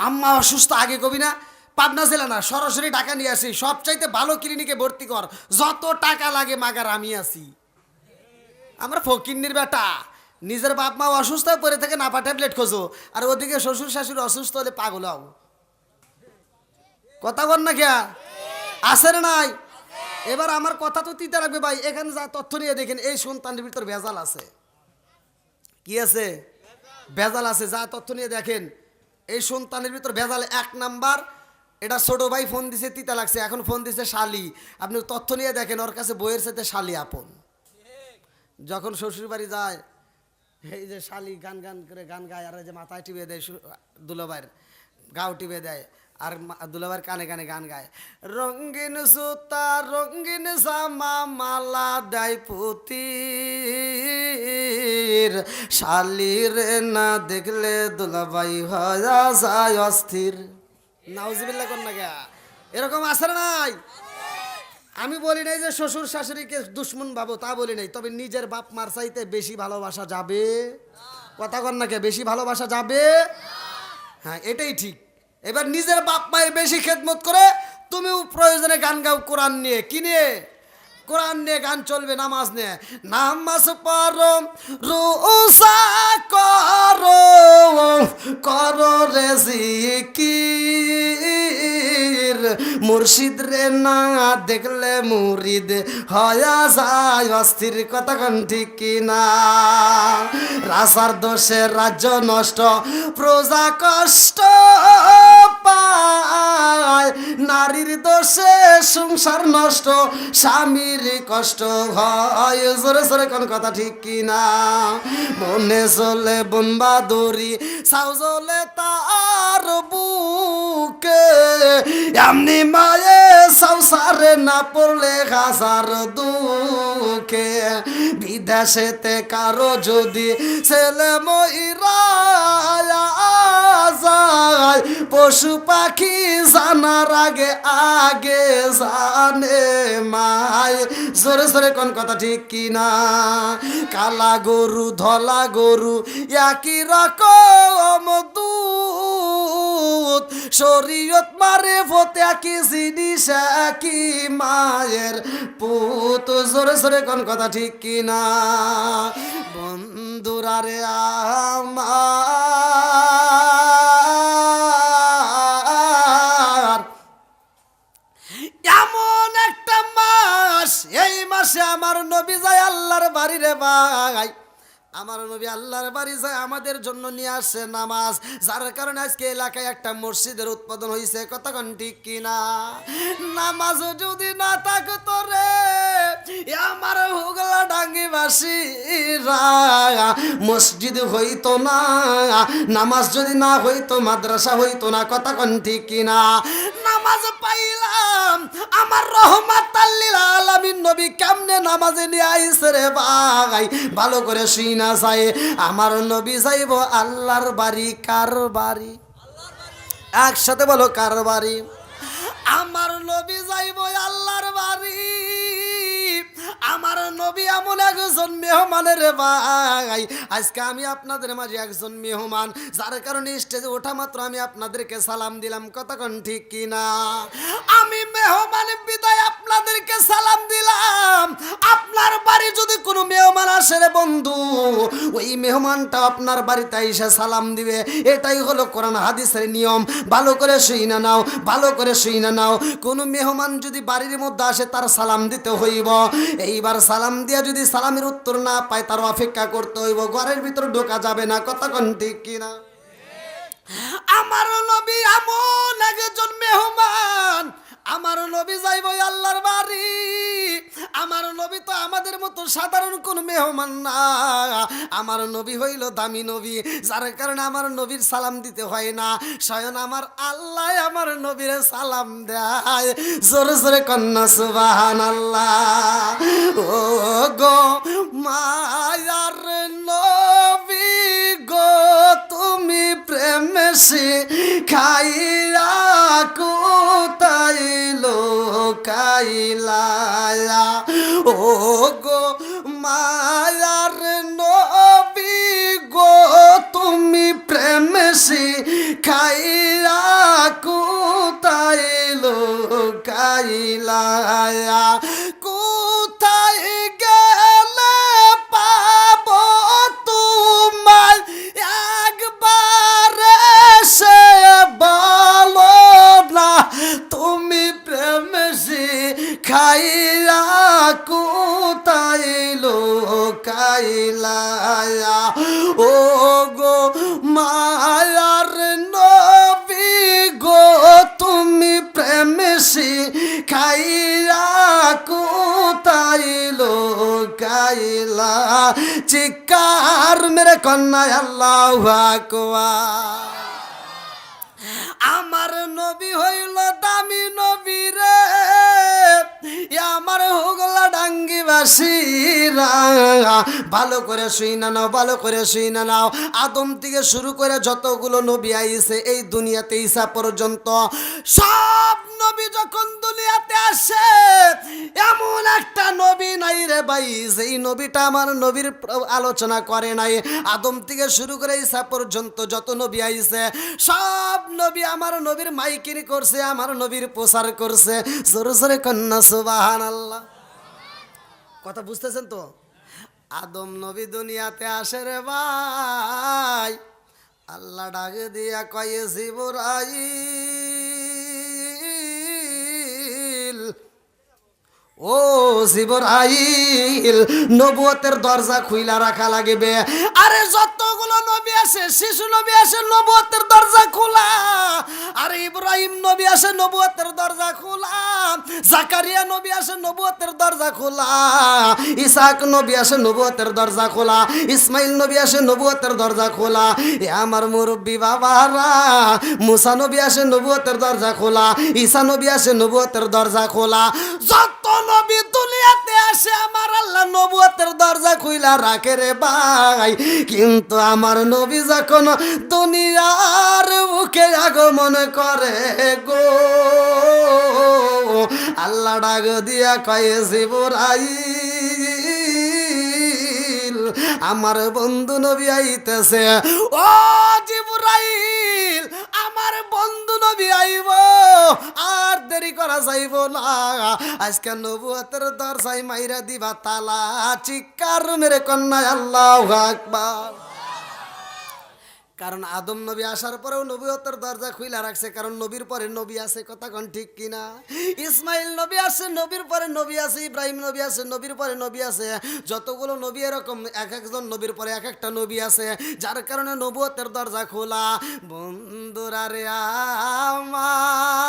আম্মা অসুস্থ আগে কবি না? পাবনা জেলা না, সরাসরি টাকা নিয়ে আসি, সবচাইতে ভালো ক্লিনিকে ভর্তি কর, যত টাকা লাগে মাগার আমি আছি। আমরা ফকিন্নির বেটা, নিজের বাপ মা অসুস্থ হয়ে পড়ে থেকে নাপা ট্যাবলেট খোঁজো, আর ওদিকে শ্বশুর শাশুড়ি অসুস্থ হলে পাগল হও। কথা বল না খেয়া আসে না নাই? এবার আমার কথা তো তিতে লাগবে ভাই। এখানে যা তথ্য নিয়ে দেখেন, এই সন্তানের ভিতর ভেজাল আছে। কি আছে? ভেজাল আছে। যা তথ্য নিয়ে দেখেন, এই সন্তানের ভিতর ভেজাল। 1 নাম্বার, এটা ছোট ভাই ফোন দিছে, তিতা লাগছে, এখন ফোন দিছে শালি। আপনি তথ্য নিয়ে দেখেন, ওর কাছে বইয়ের সাথে শালি আপন। যখন শ্বশুর বাড়ি যায়, এই যে শালি গান গান করে গান গায়, আর এই যে মাথায় টিপে দেয় দুলাভাইয়ের, গাও টিপে দেয়, আর দুলাভাইয়ের কানে কানে গান গায়, রঙিন সুতা রঙিন জামা মালা দেয় পুতির, শালির না দেখলে দুলাভাই হয়ে যায় অস্থির। নাউজুবিল্লাহ কোন না গা? এরকম আছে না নাই? আমি বলি নাই যে শ্বশুর শাশুড়িকে দুশ্মন ভাবো, তা বলি নাই, তবে নিজের বাপ মার চাইতে বেশি ভালোবাসা যাবে? কথা কন না কে? বেশি ভালোবাসা যাবে? হ্যাঁ, এটাই ঠিক। এবার নিজের বাপ মায়ের বেশি খেদমত করে তুমিও প্রয়োজনে গান গাও কোরআন নিয়ে। কি নিয়ে? কোরআন নিয়ে গান চলবে, নামাজ নিয়ে। নামাজ পড়ো, রোজা করো, করো রে জিকির, মুর্শিদ রে না দেখলে মুরিদ হয়া যায় অস্থির। কথা কোন ঠিক কিনা? রাজার দোষে রাজ্য নষ্ট, প্রজা কষ্ট পায়, নারীর দোষে সংসার নষ্ট, স্বামীর কষ্ট হয়। জোরে জোরে কোন কথা ঠিক কিনা? মনে চলে বোম্বা দড়ি, সাউ চলে তার বুকে, এমনি মায়ে সংসারে না পড়লে হাজার দুঃখে। বিদেশেতে কারো যদি ছেলে মইরা যায়, পশু পাখি জানার আগে আগে জানে মায়। জোরে জোরে কোন কথা ঠিক কিনা? কালা গরু ধলা গরু একই রকম দুধ, শরীয়ত মারে ফতে একই জিনিস একই মায়ের পুত। জোরে জোরে কোন কথা ঠিক কিনা? বন্ধুরা রে আমার, এমন একটা মাস, এই মাসে আমার নবী যায় আল্লাহর বাড়ি রে ভাই। আমার নবী আল্লাহর বাড়ি যায় আমাদের জন্য নিয়ে আসে নামাজ, যার কারণে আজকে এলাকায় একটা মসজিদের উৎপাদন হয়েছে। কতক্ষণ ঠিক কিনা? নামাজ যদি না থাকতো রে আমার হুগলা ডাঙ্গিবাসীরা, মসজিদ হইতো না, নামাজ যদি না হইতো মাদ্রাসা হইতো না। কতক্ষণ ঠিক কিনা? নামাজ পাইলাম আমার রহমাতাল লিল আলামিন নবী কেমনে নামাজে নিয়ে আইছে রে ভাই, ভালো করে শুই না যায়। আমার নবী যাইব আল্লাহর বাড়ি। কার বাড়ি? একসাথে বলো, কার বাড়ি? আমার নবী যাইব আল্লাহর বাড়ি। আমার নবী এমন একজন মেহমানের ভাই, আজকে আমি আপনাদের মাঝে একজন মেহমান, যার কারণে স্টেজে ওঠা মাত্র আমি আপনাদেরকে সালাম দিলাম। কতক্ষণ ঠিক কিনা? আমি মেহমান বিদায় আপনাদেরকে সালাম দিলাম। আপনার বাড়ি যদি কোনো মেহমান আসে রে বন্ধু, ওই মেহমানটা আপনার বাড়িতে এসে সালাম দিবে। এটাই হলো কোরআন হাদিসের নিয়ম। ভালো করে শুই না নাও, ভালো করে শুই না নাও। কোনো মেহমান যদি বাড়ির মধ্যে আসে তার সালাম দিতে হইব। এইবার সালাম দিয়া যদি সালামের উত্তর না পায় তার অপেক্ষা করতে হইব, ঘরের ভিতর ঢোকা যাবে না। কতক্ষণ ঠিক কিনা? আমার নবী এমন একজন মেহমান, আমার নবী যাইব আল্লাহর বাড়ি। আমার নবী তো আমাদের মতো সাধারণ কোন মেহমান না, আমার নবী হইল দামি নবী, যার কারণে আমার নবীর সালাম দিতে হয় না, স্বয়ং আমার আল্লাহ আমার নবীর সালাম দেয়। জোরে জোরে কন্যা সুবহানাল্লাহ। ও গো মায়ার নবী গো, তুমি প্রেম শিখাইয়া কোথায় লোকাইলা। ও গো মায়ার নবী গো, তুমি প্রেম শিখাইয়া কোথায় লোকাইলা। কোথায় গেলে পাবো তোমায় একবার সে বলো না, তুমি প্রেম শিখাইয়া কোথায় লোকাইলা। ও গো মায়ার নবী গো, তুমি প্রেম শিখাইয়া কোথায় লোকাইলা। চিৎকার মেরে কন্যা আল্লাহু আকবার। আমার নবী হইল দামি নবী রে, আমার হুগলা ডাঙ্গিবাসীরা ভালো করে শুই না নাও, ভালো করে শুই না নাও। আদম থেকে শুরু করে যতগুলো নবী আইছে এই দুনিয়াতে ঈসা পর্যন্ত, সব নবী যখন দুনিয়াতে আসে এমন একটা নবী নাই রে ভাই যেই নবীটা আমার নবীর আলোচনা করে নাই। আদম থেকে শুরু করে ঈসা পর্যন্ত যত নবী আইছে সব নবী আমার নবীর মাইকিং করছে, আমার নবীর প্রচার করছে। জোরে জোরে কন্যা সুবহানাল্লাহ। কথা বুঝতেছেন তো? আদম নবী দুনিয়াতে আসে রে ভাই, আল্লাহ ডাক দিয়া কয়ে জিবরাইল, ও জিবরাইল নবুয়তের দরজা খুইলা রাখা লাগবে। আরে যতগুলো নবী আসে, শিশু নবী আসে নবুয়তের দরজা খোলা, আর ইব্রাহিম নবী আসে নবুয়তের দরজা খোলা, জাকারিয়া নবী আসে নবুয়তের দরজা খোলা, ইসাক নবী আসে নবুয়তের দরজা খোলা, ইসমাইল নবী আসে নবুয়তের দরজা খোলা। এ আমার মুরব্বী বাবারা, মুসা নবী আসে নবুয়তের দরজা খোলা, ঈসা নবী আসে নবুয়তের দরজা খোলা। যত নবী দুনিয়াতে আসে আমার আল্লাহ নবুয়তের দরজা খুইলা রাখে রে ভাই, কিন্তু আমার নবী যখন দুনিয়ার মুখে আগমন করে গো, আল্লাহ ডাক দিয়া কয়ে জিবরাইল আমার বন্ধু নবী আইতেছে। ও জিবরাইল আমার বন্ধু নবী আইব, আর দেরি করা যাইব না, আজকে নবুয়তের দরজায় মাইরা দিবা তালা। চিৎকার মেরে কন্যা আল্লাহু আকবার। কারণ আদম নবী আসার পরেও নবুয়তের দরজা খুইলা রাখছে, কারণ নবীর পরে নবী আছে। কথা কোন ঠিক কিনা? ইসমাইল নবী আসে, নবীর পরে নবী আছে, ইব্রাহিম নবী আছে, নবীর পরে নবী আছে। যতগুলো নবী এরকম এক একজন নবীর পরে এক একটা নবী আছে, যার কারণে নবুয়তের দরজা খোলা। বন্ধুরা রে আমার,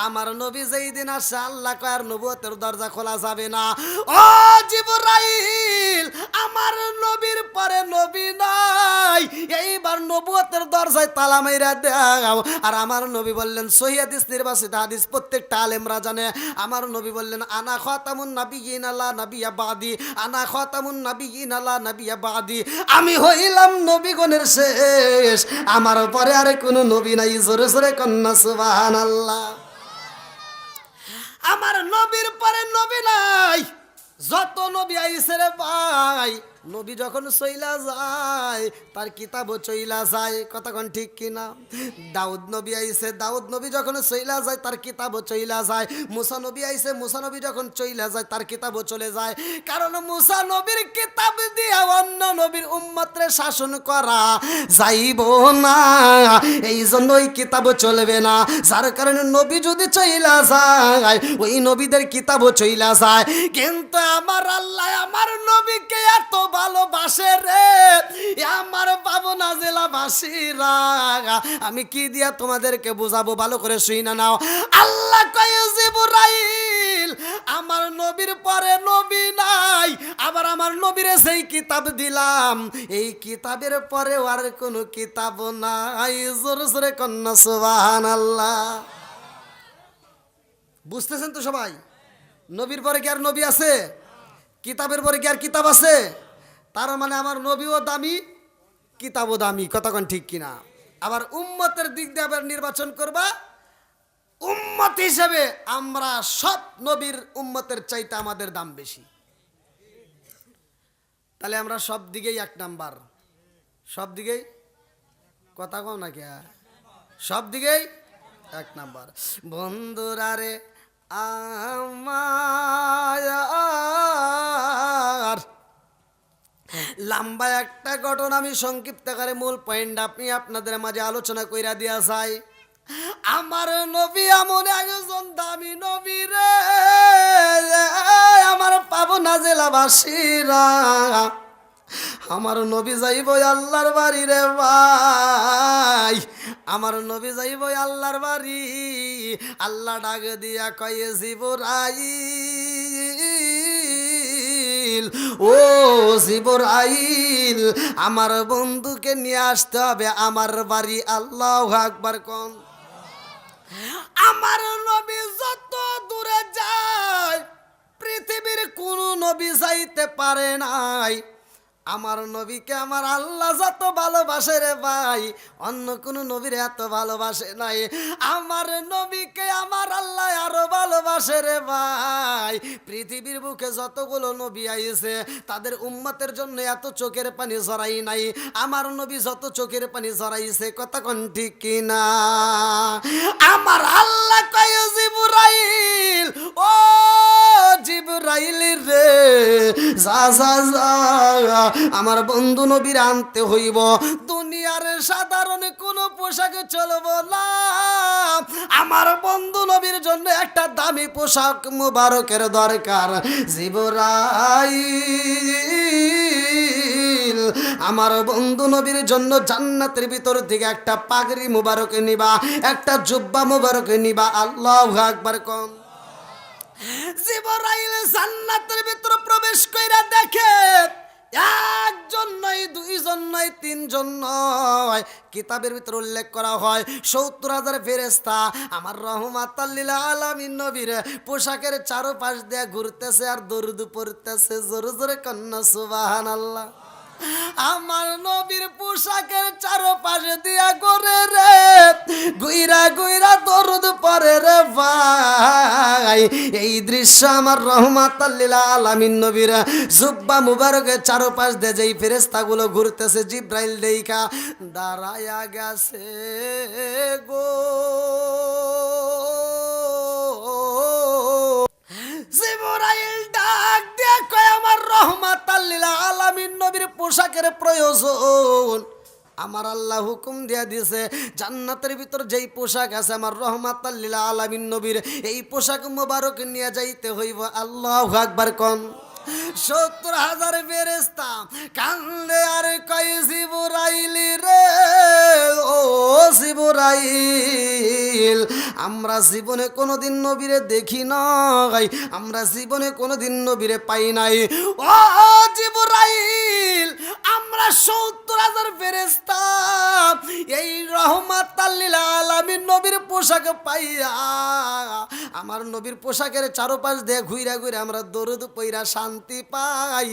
আমার নবী যেই দিন আসে আল্লাহ কয় আর নবুয়তের দরজা খোলা যাবে না। ও জিবরাইল আমার নবীর পরে নবী নাই, এইবার নবুয়তের দরজায় তালা মাইরা দাও। আর আমার নবী বললেন, সহিহ হাদিস নির্বাচিত হাদিস, প্রত্যেকটা আলেমরা জানে। আমার নবী বললেন, আনা খাতামুন নাবিয়িন লা নাবিয়্যা বাদি, আনা খাতামুন নাবিয়িন লা নাবিয়্যা বাদি, আমি হইলাম নবীগণের শেষ, আমার পরে আর কোনো নবী নাই। জোরে জোরে কন্যা সুবহানাল্লাহ। আমার নবীর পরে নবী নাই। যত নবী আইছে রে ভাই, নবী যখন চইলা যায় তার কিতাবও চইলা যায়। কথা কোন ঠিক কিনা? দাউদ নবী আইছে, দাউদ নবী যখন চইলা যায় তার কিতাবও চইলা যায়। মুসা নবী আইছে, মুসা নবী যখন চইলা যায় তার কিতাবও চলে যায়। কারণ মুসা নবীর কিতাব দিয়া অন্য নবীর উম্মতরে শাসন করা যাইব না, এই জন্য ওই কিতাবও চলবে না। যার কারণে নবী যদি চইলা যায় ওই নবীদের কিতাবও চইলা যায়। কিন্তু আমার আল্লাহ আমার নবীকে এত ভালোবাসে রে, আমার পাবনা জেলাবাসীরা, আমি কি দিয়া তোমাদেরকে বুঝাবো? ভালো করে শুই না নাও। আল্লাহ কয় জিবরাইল আমার নবীর পরে নবী নাই, আবার আমার নবীরে সেই কিতাব দিলাম, এই কিতাবের পরে আর কোনো কিতাব নাই। জোরে জোরে কন্যা সুবহানাল্লাহ। বুঝতেছেন তো সবাই? নবীর পরে কি আর নবী আছে? কিতাবের পরে কি আর কিতাব আছে? তার মানে আমার নবীও দামি, কিতাবও দামি। কতক্ষণ ঠিক কিনা? আবার উম্মতের দিক দিয়ে আবার নির্বাচন করবা, উম্মত হিসেবে আমরা সব নবীর উম্মতের চাইতে আমাদের দাম বেশি। তাহলে আমরা সব দিকেই এক নাম্বার, সব দিকেই। কথা কও না কে? সব দিকেই এক নাম্বার। বন্ধুরা রে আমার, লম্বা একটা ঘটনা আমি সংক্ষিপ্ত করে মূল পয়েন্ট আপনি আপনাদের মাঝে আলোচনা কইরা দিয়া যাই। আমার নবী এমন একজন দামি নবী রে, আমার পাবনা জেলাবাসীরা, আমার নবী যাইব আল্লাহর বাড়ি রে ভাই, আমার নবী যাইব আল্লাহর বাড়ি। আল্লাহ ডাক দিয়া কয়ে জিবরাইল, ও জিবরাইল, আমার বন্ধুকে নিয়ে আসতে হবে আমার বাড়ি। আল্লাহু আকবার কোন। আমার নবী যত দূরে যায় পৃথিবীর কোন নবী যাইতে পারে নাই। আমার নবীকে আমার আল্লাহ যত ভালোবাসে রে ভাই, অন্য কোন নবীর এত ভালোবাসে নাই। আমার নবীকে আমার আল্লাহ আরো ভালোবাসে রে ভাই। পৃথিবীর বুকে যতগুলো নবী আইছে তাদের উম্মতের জন্য এত চোখের পানি ঝরাই নাই। আমার নবী যত চোখের পানি ঝরাইছে, কথা কোন ঠিক কিনা? আমার আল্লাহ কয় জিবরাইল, ও জিবরাইল রে, যা যা যা, আমার বন্ধু নবীর আনতে হইব। দুনিয়ার সাধারণ কোন পোশাকে চলব না, আমার বন্ধু নবীর জন্য একটা দামি পোশাক মুবারকের দরকার। জিবরাইল, আমার বন্ধু নবীর জন্য জান্নাতের ভিতর থেকে একটা পাগড়ি মুবারক নিবা, একটা জুব্বা মুবারক নিবা। আল্লাহু আকবার কোন। জিবরাইল জান্নাতের ভিতর প্রবেশ কইরা দেখে একজন নয়, দুইজন নয়, তিনজন নয়, কিতাবের ভিতর উল্লেখ করা হয় ৭০,০০০ ফেরেশতা আমার রহমাতাল লিল আলামিন নবীর পোশাকের চারপাশ দিয়ে ঘুরতেছে আর দরুদ পড়তেছে। জোরে জোরে কন্যা সুবহানাল্লাহ। আমার নবীর পোশাকের চারপাশে দিয়া করে রে, গুইরা গুইরা দরুদ পড়ে রে ভাই। এই দৃশ্য আমার রহমাতাল লিল আলামিন নবীর জুব্বা মুবারকের চারপাশ দিয়ে যেই ফেরেশতাগুলো ঘুরতেছে, জিবরাইল দেইখা দাঁড়ায়া গেছে গো। জিবরাইল ডাক দিয়া কয়, আমার রহমাতাল লিল আলামিন নবীর পোশাকের প্রয়োজন। আমার আল্লাহ হুকুম দিয়া দিয়েছে জান্নাতের ভিতর যেই পোশাক আছে আমার রহমাতাল লিল আলামিন নবীর, এই পোশাক মোবারক নিয়ে যাইতে হইব। আল্লাহু আকবার কোন। ৭০,০০০ ফেরেশতা কান্দে আর কয় জিবরাইল রে, ও জিবরাইল, আমরা জীবনে কোনোদিন নবীরে দেখি নাই, আমরা জীবনে কোনোদিন নবীরে পাই নাই। ও জিবরাইল, আমরা ৭০,০০০ ফেরেশতা এই রহমাতাল লিল আলামিন নবীর পোশাক পাইয়া আমার নবীর পোশাকের চারপাশ দিয়ে ঘুইরা ঘুরে আমরা দরুদ পইরা শান্তি পাই।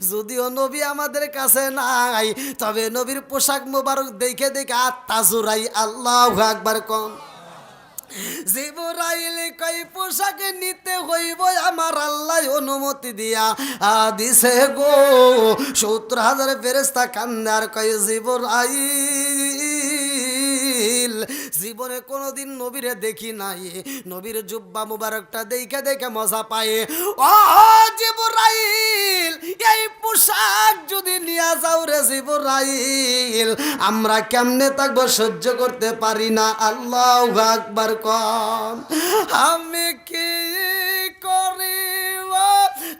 যদিও নবী আমাদের কাছে নাই, তবে নবীর পোশাক মোবারক দেখে দেখে আত্মা জুড়াই। আল্লাহু আকবার কোন। জিবরাইল কই পোশাক নিতে হইব আমার আল্লাহ অনুমতি দিয়া দিছে গো। ৭০,০০০ ফেরেশতা কান্দে আর কই জিবরাইল, জীবনে কোনোদিন নবীরে দেখি নাই, নবীর জুব্বা মুবারকটা দেখে দেখে মজা পায়। ও জিবরাইল, এই পোশাক যদি নিয়ে যাও রে জিবরাইল, আমরা কেমনে থাকবো, সহ্য করতে পারি না। আল্লাহু আকবার কোন। আমি কি করিব,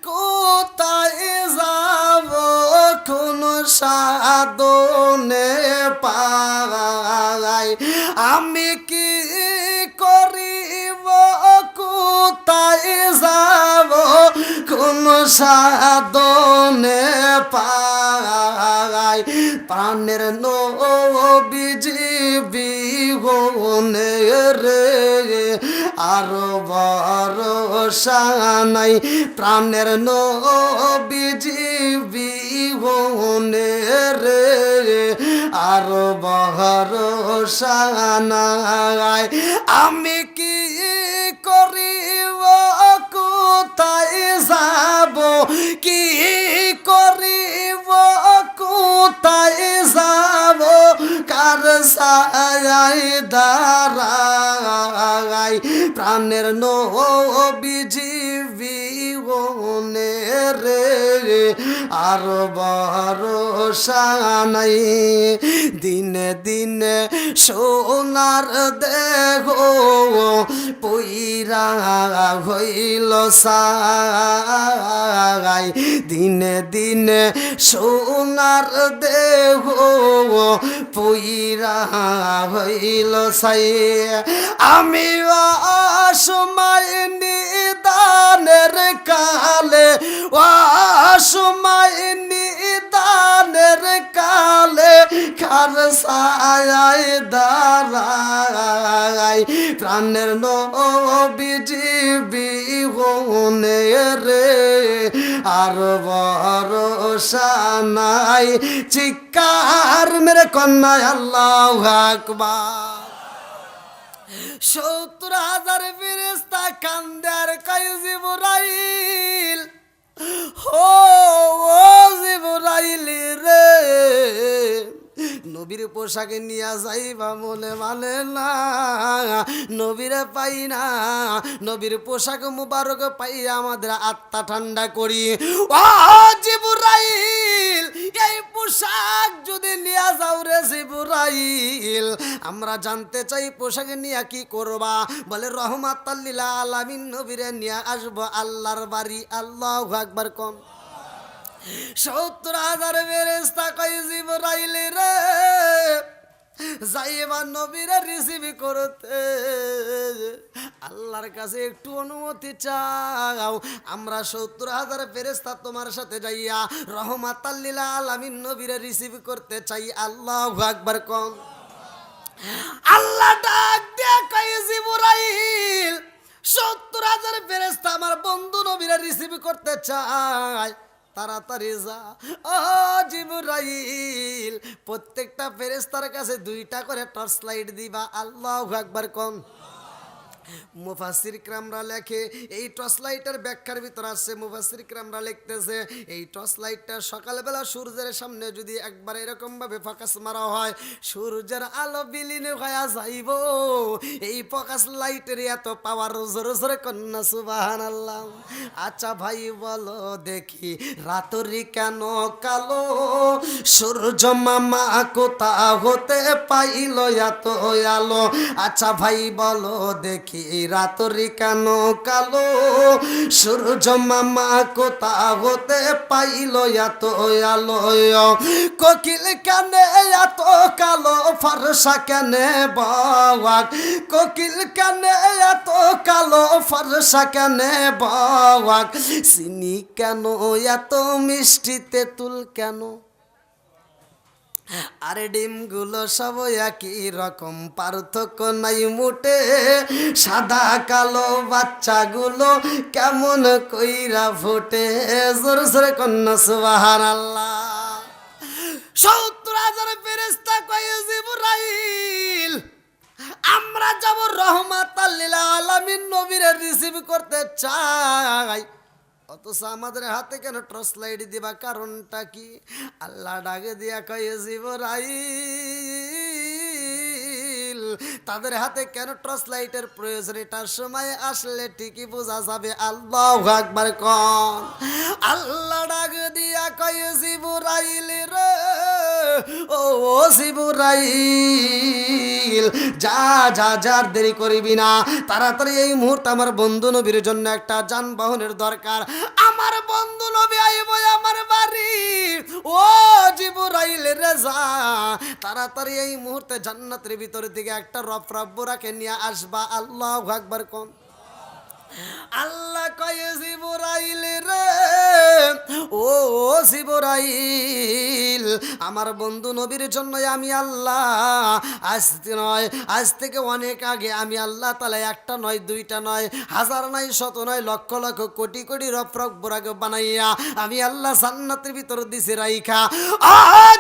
কোথায় যাব, কোন সাধনে পাই, আমি কি করিব, কোথায় যাব, কোন সাধনে পাই প্রাণের নবীজি বিহনে রে আরো ভরসা নাই প্রাণের নবীজি বিহনে রে আরো ভরসা নাই আমি কি করিব কোথায় যাব কি করিব কোথায় যাব কার ছায়ায় দাঁড়াই প্রাণের নবীজি বিহনে রে আর ভরসা নাই দিনে দিনে সোনার দেহ পইরা হইল সাই দিনে দিনে সোনার দেহ পইরা হইল সাই আমি অসময় নিদানের কালে অসময় নিদানের কালে কার ছায়ায় দাঁড়াই প্রাণের নবীজি বিহনে রে আর ভরসা নাই চিৎকার মেরে কন্যা আল্লাহু আকবার ৭০,০০০ ফেরেশতা কান্দার কয় জিবরাইল ও জিবরাইল রে নবীর পোশাকে নিয়ে যাইবা মনে মানে না নবীরে পাই না নবীর পোশাক মুবারক পাই আমাদের আত্মা ঠান্ডা করি ও জিবরাইল এই পোশাক যদি নিয়ে যাও রে জিবরাইল আমরা জানতে চাই পোশাক নিয়ে কি করবা বলে রহমাতাল লিল আলামিন নবীরে নিয়ে আসবো আল্লাহর বাড়ি আল্লাহু আকবার কোন ৭০,০০০ ফেরেশতা কয় জিবরাইল রে যাইবা নবীরে রিসিভ করতে আল্লাহর কাছে একটু অনুমতি চাও আমরা ৭০,০০০ ফেরেশতা তোমার সাথে যাইয়া রহমাতাল লিল আলামিন নবীরে রিসিভ করতে চাই আল্লাহু আকবার কোন আল্লাহ ডাক দিয়ে কয় জিবরাইল ৭০,০০০ ফেরেশতা আমার বন্ধু নবীরে রিসিভ করতে চায় তাড়াতাড়ি যা ও জিবরাইল প্রত্যেকটা ফেরেশতার কাছে 2টা করে টর্চ লাইট দিবা আল্লাহু আকবার কোন মুফাসসির কিরামরা লেখে এই টর্চ লাইটের ব্যাখ্যার ভিতর আছে মুফাসসির কিরামরা লিখতেছে এই টর্চ লাইটটা সকালবেলা সূর্যের সামনে যদি একবার এরকম ভাবে ফোকাস মারা হয় সূর্যের আলো বিলীন হয়ে যাইব এই ফোকাস লাইটের এত পাওয়ার জোরে জোরে কন্যা সুবহানাল্লাহ আচ্ছা ভাই বলো দেখি রাতরি কেন কালো সূর্য মামা কোথা হতে পাইল এত আলো আচ্ছা ভাই বলো দেখি রাতরি কেন কালো সূর্য মামা কোথা হতে পাইল এত আলো কোকিল কেনে এত কালো ফর্সা কেনে বাওয়াক কোকিল কেনে এত কালো ফর্সা কেনে বাওয়াক চিনি কেন এত মিষ্টি তেঁতুল কেন আরে ডিমগুলো সব একই রকম পার্থক্য নাই মুটে সাদা কালো বাচ্চাগুলো কেমন কইরা ফুটে জোরে জোরে কন্যা সুবহানাল্লাহ ৭০,০০০ ফেরেশতা কয় জিবরাইল আমরা যাব রহমাতাল লিল আলামিন নবীরে রিসিভ করতে চাই অথচ আমাদের হাতে কেন টর্চ লাইট দিবা কারণটা কি আল্লাহ ডাকে দিয়া কয় জিবরাইল তাদের হাতে কেন টর্চ লাইটের প্রয়োজন এটার সময় আসলে ঠিকই বোঝা যাবে আল্লাহু আকবার কোন আল্লাহ ডাকে দিয়া কয় জিবরাইল রে ও জিবরাইল যা যা যার দেরি করিবি না তাড়াতাড়ি এই মুহূর্তে আমার বন্ধু নবীর জন্য একটা যানবাহনের দরকার আমার বন্ধু নবী আইব আমার বাড়ি ও জিবরাইল রে যা তাড়াতাড়ি এই মুহূর্তে জান্নাতের ভিতর দিকে একটা রফরাফ বুরাকে নিয়ে আসবা আল্লাহু আকবার কোন আল্লাহ কয়ে জিবরাইল রে, ও জিবরাইল, আমার বন্ধু নবীর জন্য আমি আল্লাহ আজ থেকে অনেক আগে আমি আল্লাহ তাআলা একটা নয়, দুইটা নয়, হাজার নয়, শত নয়, লক্ষ লক্ষ, কোটি কোটি রফরক বুরাক বানাইয়া আমি আল্লাহ জান্নাতের ভিতর দিছি রাইখা।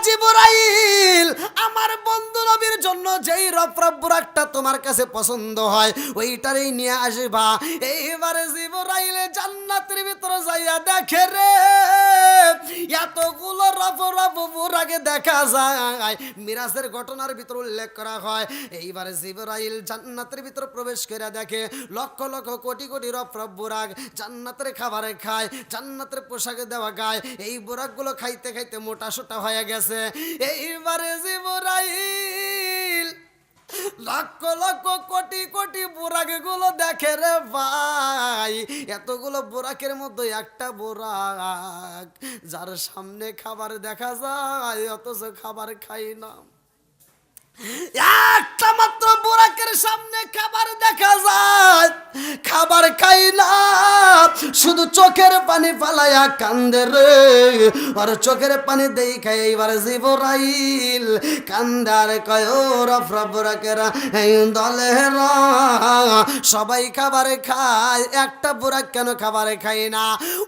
জিবরাইল, আমার বন্ধু নবীর জন্য যেই রফরক বুরাকটা তোমার কাছে পছন্দ হয় ওইটারই নিয়ে আসবা। এইবারে জিবরাইল জান্নাতের ভিতরে যাইয়া দেখে রে, এতগুলো রফরক বুরাকে দেখা যায়। মিরাজের ঘটনার ভিতর উল্লেখ করা হয়। এইবারে জিবরাইল জান্নাতের ভিতর প্রবেশ করে দেখে লক্ষ লক্ষ, কোটি কোটি রফরক বুরাক জান্নাতের খাবারে খায়, জান্নাতের পোশাকে দেওয়া গায়। এই বুরাকগুলো খাইতে খাইতে মোটা সোটা হয়ে গেছে। এইবারে জিবরাইল লক্ষ লক্ষ, কোটি কোটি বুরাক গুলো দেখে রে ভাই, এতগুলো বুরাকের মধ্যে একটা বুরাক যার সামনে খাবার দেখা যায় অথচ খাবার খাই না। একটা মাত্র বুরাকের সামনে খাবার দেখা যায়, খাবার খাই না, শুধু চোখের পানি ফালাইয়া কান্দে রে। আর চোখের পানি দেই খাই। এইবার জিবরাইল কান্দার কয়, ও রফরক বুরাকেরা এই দলেরা সবাই খাবার খায়, একটা বুরাক কেন খাবার খাই না?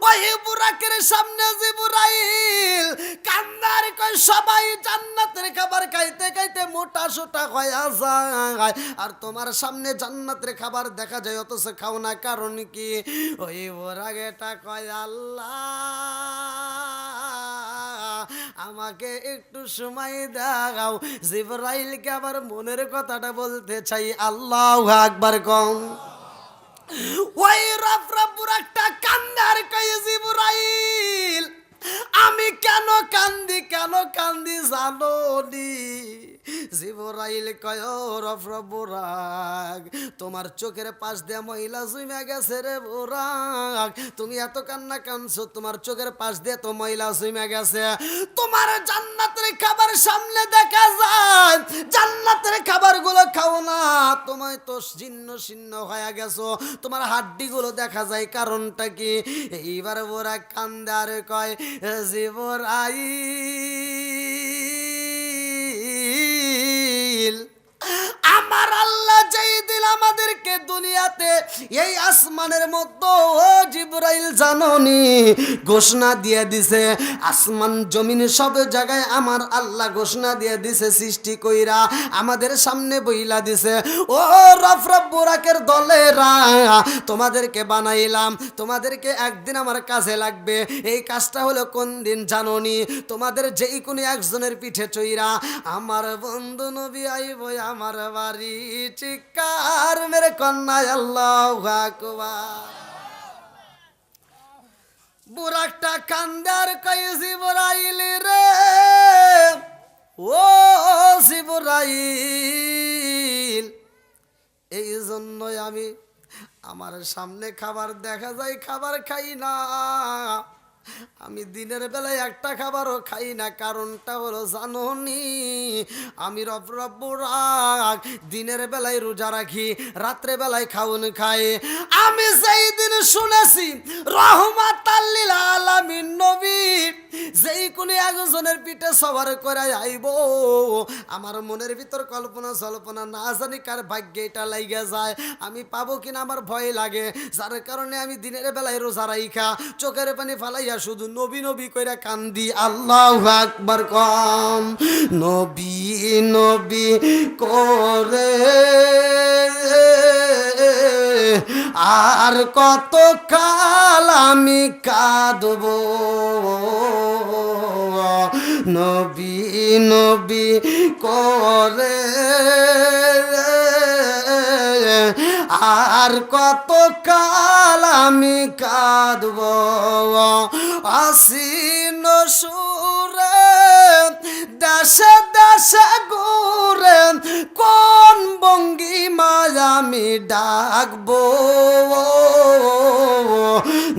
ওই বুরাকের সামনে জিবরাইল কান্দার কয়, সবাই জান্নাতের খাবার খাইতে খাইতে মোটা সোটা হয়ে যায়, আর তোমার সামনে জান্নাতের খাবার দেখা যায় অথচ খাও না, কারণ কি? ওই বুরাকেটা কয়, আল্লাহ আমাকে একটু সময় দাও। জিবরাইলকে আবার মনের কথাটা বলতে চাই। আল্লাহু আকবার কম। ওই রফরক বুরাকটা কান্দার কয়, জিবরাইল আমি কেন কান্দি, কেন কান্দি জানো নি? জিবরাইল কয়, ও রফরক বুরাক, তোমার চোখের পাশ দিয়ে মহিলা জুমে গেছে রে বুরাক, তুমি এত কান্না কানছো, তোমার চোখের পাশ দিয়ে তো মহিলা জুমে গেছে। তোমার জান্নাতের খাবার সামনে দেখা যায়, জান্নাতের খাবার গুলো খাও না, তোমায় তো ছিন্ন ছিন্ন হয়ে গেছো, তোমার হাড্ডি গুলো দেখা যায়, কারণটা কি? এইবার বুরাক কান্দে আর কয়, জিবরাইল আমার আল্লাহ যেই দিল আমাদেরকে দুনিয়াতে এই আসমানের মধ্যে, ও জিবরাইল জানোনি ঘোষণা দিয়ে দিছে, আসমান জমিন সব জায়গায় আমার আল্লাহ ঘোষণা দিয়ে দিছে, সৃষ্টি কইরা আমাদের সামনে বইলা দিছে, ও রফরক বুরাকের দলেরা তোমাদেরকে বানাইলাম, তোমাদেরকে একদিন আমার কাজে লাগবে। এই কাজটা হলো কোন দিন জানোনি? তোমাদের যেই কোনো একজনের পিঠে চইরা আমার বন্ধু নবী আইব আমার বাড়ি, চিৎকার মেরে কন্যা আল্লাহু আকবার। বুরাকটা কান্দার কয়, জিবরাইল রে, ও জিবরাইল, এই জন্যই আমি আমার সামনে খাবার দেখা যায় খাবার খাই না, আমি দিনের বেলায় একটা খাবারও খাই না, কারণটা হলো জানোনি আমি রফরক বুরাক দিনের বেলায় রোজা রাখি, রাত্রে বেলায় খাউন খাই। আমি সেই দিন শুনেছি রহমাতাল লিল আলামিন নবী যেই কোনো একজনের পিঠে সবার করে আইব, আমার মনের ভিতর কল্পনা সল্পনা না জানি কার ভাগ্যে এটা লাইগা যায়, আমি পাবো কিনা আমার ভয় লাগে, যার কারণে আমি দিনের বেলায় রোজা রাইখা চোখের পানি ফালাইয়া শুধু নবী নবী কইরা কান্দি। আল্লাহু আকবার কম। নবী নবী করে আর কত কাল আমি কাঁদব, নবী নবী করে আর কত কাল আমি কাঁদব, আসিন সুরে দেশে দেশে ঘুরে কোন ভঙ্গিমায় আমি ডাকবো,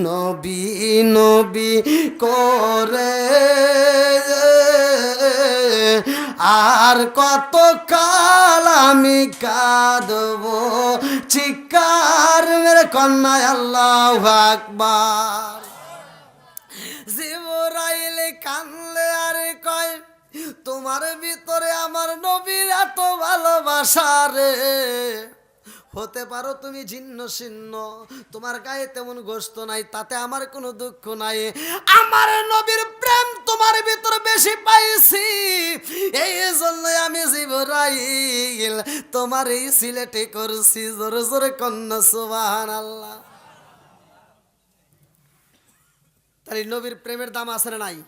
নবী নবী করে আর কত কাল আমি কাঁদবো চিৎকার মেরে কন্যা আল্লাহু আকবার। জিবরাইল কানলে আর কয় তোমার ভিতরে আমার নবীর এত ভালোবাসা রে, হতে পারো তুমি জীর্ণ শীর্ণ, তোমার গায়ে তেমন গোশত নাই, তাতে আমার কোনো দুঃখ নাই, আমার নবীর প্রেম তোমার ভিতরে বেশি পাইছি, এই জন্য আমি জিবরাইল তোমার এই সিলেটে করছি। জোরে জোরে কন্যা সুবহানাল্লাহ। তাহলে নবীর প্রেমের দাম আছে না নাই?